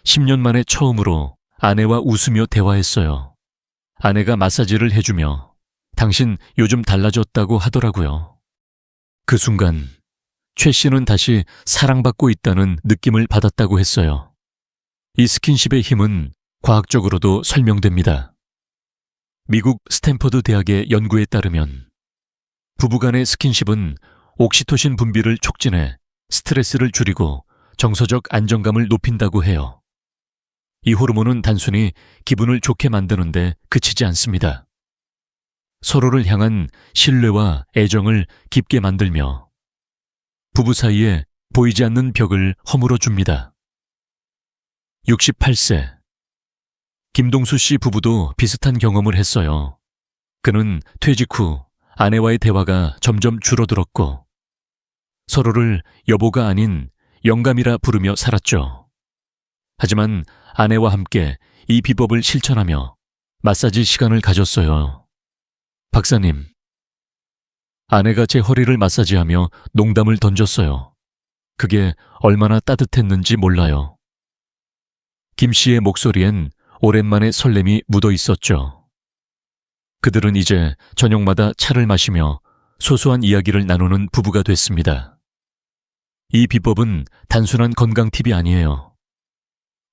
10년 만에 처음으로 아내와 웃으며 대화했어요. 아내가 마사지를 해주며 당신 요즘 달라졌다고 하더라고요. 그 순간 최 씨는 다시 사랑받고 있다는 느낌을 받았다고 했어요. 이 스킨십의 힘은 과학적으로도 설명됩니다. 미국 스탠퍼드 대학의 연구에 따르면 부부간의 스킨십은 옥시토신 분비를 촉진해 스트레스를 줄이고 정서적 안정감을 높인다고 해요. 이 호르몬은 단순히 기분을 좋게 만드는데 그치지 않습니다. 서로를 향한 신뢰와 애정을 깊게 만들며 부부 사이에 보이지 않는 벽을 허물어 줍니다. 68세. 김동수 씨 부부도 비슷한 경험을 했어요. 그는 퇴직 후 아내와의 대화가 점점 줄어들었고 서로를 여보가 아닌 영감이라 부르며 살았죠. 하지만 아내와 함께 이 비법을 실천하며 마사지 시간을 가졌어요. 박사님, 아내가 제 허리를 마사지하며 농담을 던졌어요. 그게 얼마나 따뜻했는지 몰라요. 김 씨의 목소리엔 오랜만에 설렘이 묻어 있었죠. 그들은 이제 저녁마다 차를 마시며 소소한 이야기를 나누는 부부가 됐습니다. 이 비법은 단순한 건강 팁이 아니에요.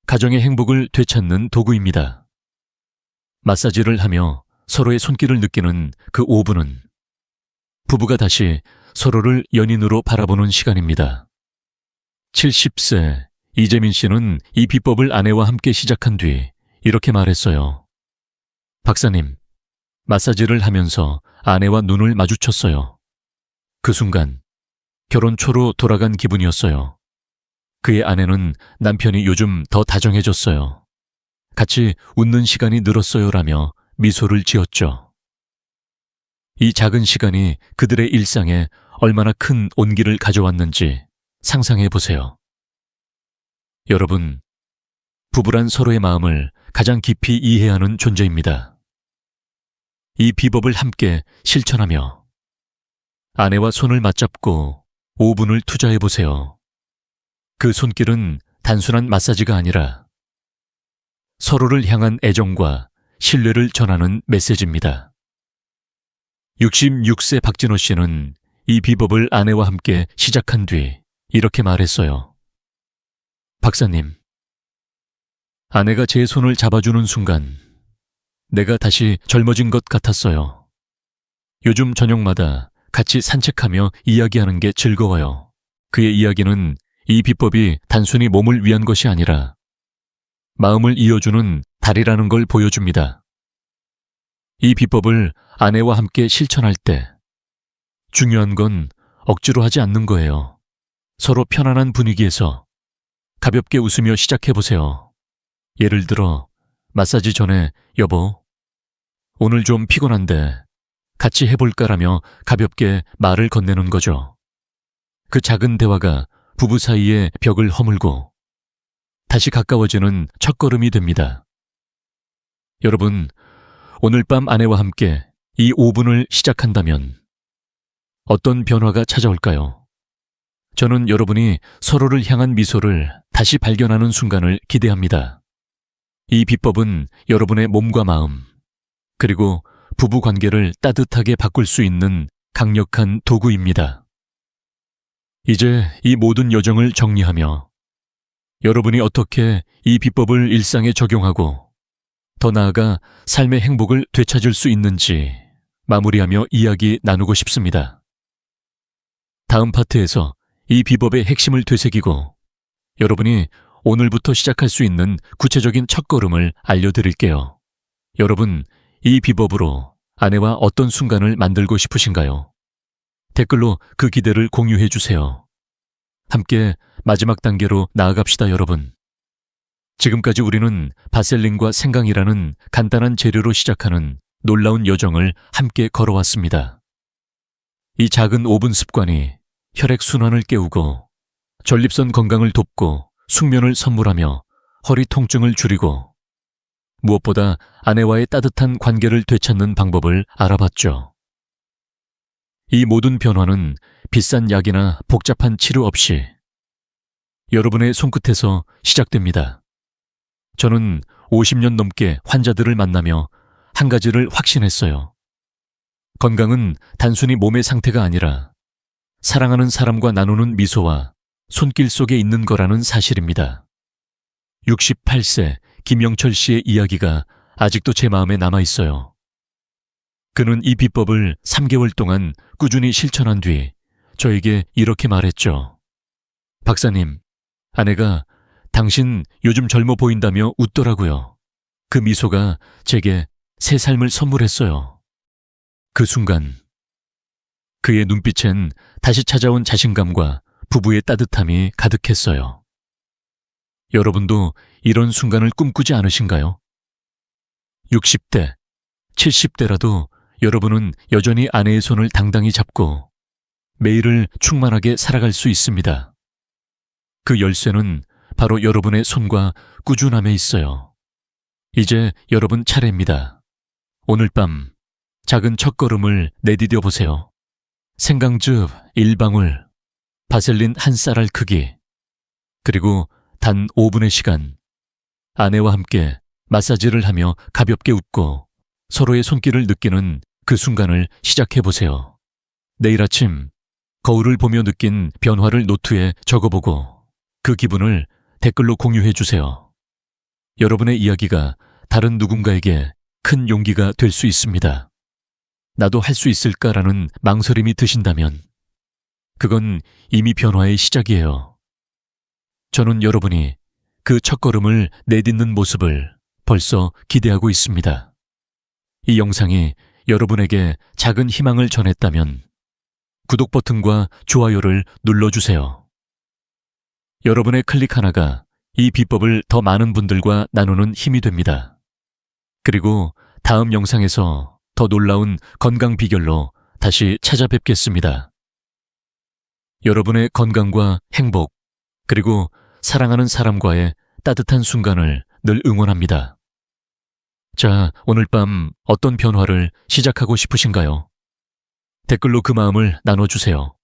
가정의 행복을 되찾는 도구입니다. 마사지를 하며 서로의 손길을 느끼는 그 5분은 부부가 다시 서로를 연인으로 바라보는 시간입니다. 70세 이재민 씨는 이 비법을 아내와 함께 시작한 뒤 이렇게 말했어요. 박사님, 마사지를 하면서 아내와 눈을 마주쳤어요. 그 순간 결혼 초로 돌아간 기분이었어요. 그의 아내는 남편이 요즘 더 다정해졌어요. 같이 웃는 시간이 늘었어요라며 미소를 지었죠. 이 작은 시간이 그들의 일상에 얼마나 큰 온기를 가져왔는지 상상해 보세요. 여러분, 부부란 서로의 마음을 가장 깊이 이해하는 존재입니다. 이 비법을 함께 실천하며 아내와 손을 맞잡고 5분을 투자해 보세요. 그 손길은 단순한 마사지가 아니라 서로를 향한 애정과 신뢰를 전하는 메시지입니다. 66세 박진호 씨는 이 비법을 아내와 함께 시작한 뒤 이렇게 말했어요. 박사님, 아내가 제 손을 잡아주는 순간 내가 다시 젊어진 것 같았어요. 요즘 저녁마다 같이 산책하며 이야기하는 게 즐거워요. 그의 이야기는 이 비법이 단순히 몸을 위한 것이 아니라 마음을 이어주는 달이라는 걸 보여줍니다. 이 비법을 아내와 함께 실천할 때 중요한 건 억지로 하지 않는 거예요. 서로 편안한 분위기에서 가볍게 웃으며 시작해보세요. 예를 들어 마사지 전에 여보, 오늘 좀 피곤한데 같이 해볼까라며 가볍게 말을 건네는 거죠. 그 작은 대화가 부부 사이의 벽을 허물고 다시 가까워지는 첫걸음이 됩니다. 여러분, 오늘 밤 아내와 함께 이 5분을 시작한다면 어떤 변화가 찾아올까요? 저는 여러분이 서로를 향한 미소를 다시 발견하는 순간을 기대합니다. 이 비법은 여러분의 몸과 마음, 그리고 부부 관계를 따뜻하게 바꿀 수 있는 강력한 도구입니다. 이제 이 모든 여정을 정리하며 여러분이 어떻게 이 비법을 일상에 적용하고 더 나아가 삶의 행복을 되찾을 수 있는지 마무리하며 이야기 나누고 싶습니다. 다음 파트에서 이 비법의 핵심을 되새기고 여러분이 오늘부터 시작할 수 있는 구체적인 첫걸음을 알려드릴게요. 여러분, 이 비법으로 아내와 어떤 순간을 만들고 싶으신가요? 댓글로 그 기대를 공유해 주세요. 함께 마지막 단계로 나아갑시다, 여러분. 지금까지 우리는 바셀린과 생강이라는 간단한 재료로 시작하는 놀라운 여정을 함께 걸어왔습니다. 이 작은 5분 습관이 혈액순환을 깨우고 전립선 건강을 돕고 숙면을 선물하며 허리 통증을 줄이고 무엇보다 아내와의 따뜻한 관계를 되찾는 방법을 알아봤죠. 이 모든 변화는 비싼 약이나 복잡한 치료 없이 여러분의 손끝에서 시작됩니다. 저는 50년 넘게 환자들을 만나며 한 가지를 확신했어요. 건강은 단순히 몸의 상태가 아니라 사랑하는 사람과 나누는 미소와 손길 속에 있는 거라는 사실입니다. 68세 김영철 씨의 이야기가 아직도 제 마음에 남아 있어요. 그는 이 비법을 3개월 동안 꾸준히 실천한 뒤 저에게 이렇게 말했죠. 박사님, 아내가 당신 요즘 젊어 보인다며 웃더라고요. 그 미소가 제게 새 삶을 선물했어요. 그 순간 그의 눈빛엔 다시 찾아온 자신감과 부부의 따뜻함이 가득했어요. 여러분도 이런 순간을 꿈꾸지 않으신가요? 60대, 70대라도 여러분은 여전히 아내의 손을 당당히 잡고 매일을 충만하게 살아갈 수 있습니다. 그 열쇠는 바로 여러분의 손과 꾸준함에 있어요. 이제 여러분 차례입니다. 오늘 밤 작은 첫걸음을 내디뎌 보세요. 생강즙 1방울, 바셀린 한 쌀알 크기, 그리고 단 5분의 시간, 아내와 함께 마사지를 하며 가볍게 웃고 서로의 손길을 느끼는 그 순간을 시작해 보세요. 내일 아침 거울을 보며 느낀 변화를 노트에 적어보고 그 기분을 댓글로 공유해 주세요. 여러분의 이야기가 다른 누군가에게 큰 용기가 될 수 있습니다. 나도 할 수 있을까라는 망설임이 드신다면 그건 이미 변화의 시작이에요. 저는 여러분이 그 첫걸음을 내딛는 모습을 벌써 기대하고 있습니다. 이 영상이 여러분에게 작은 희망을 전했다면 구독 버튼과 좋아요를 눌러주세요. 여러분의 클릭 하나가 이 비법을 더 많은 분들과 나누는 힘이 됩니다. 그리고 다음 영상에서 더 놀라운 건강 비결로 다시 찾아뵙겠습니다. 여러분의 건강과 행복, 그리고 사랑하는 사람과의 따뜻한 순간을 늘 응원합니다. 자, 오늘 밤 어떤 변화를 시작하고 싶으신가요? 댓글로 그 마음을 나눠주세요.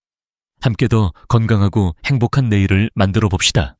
함께 더 건강하고 행복한 내일을 만들어 봅시다.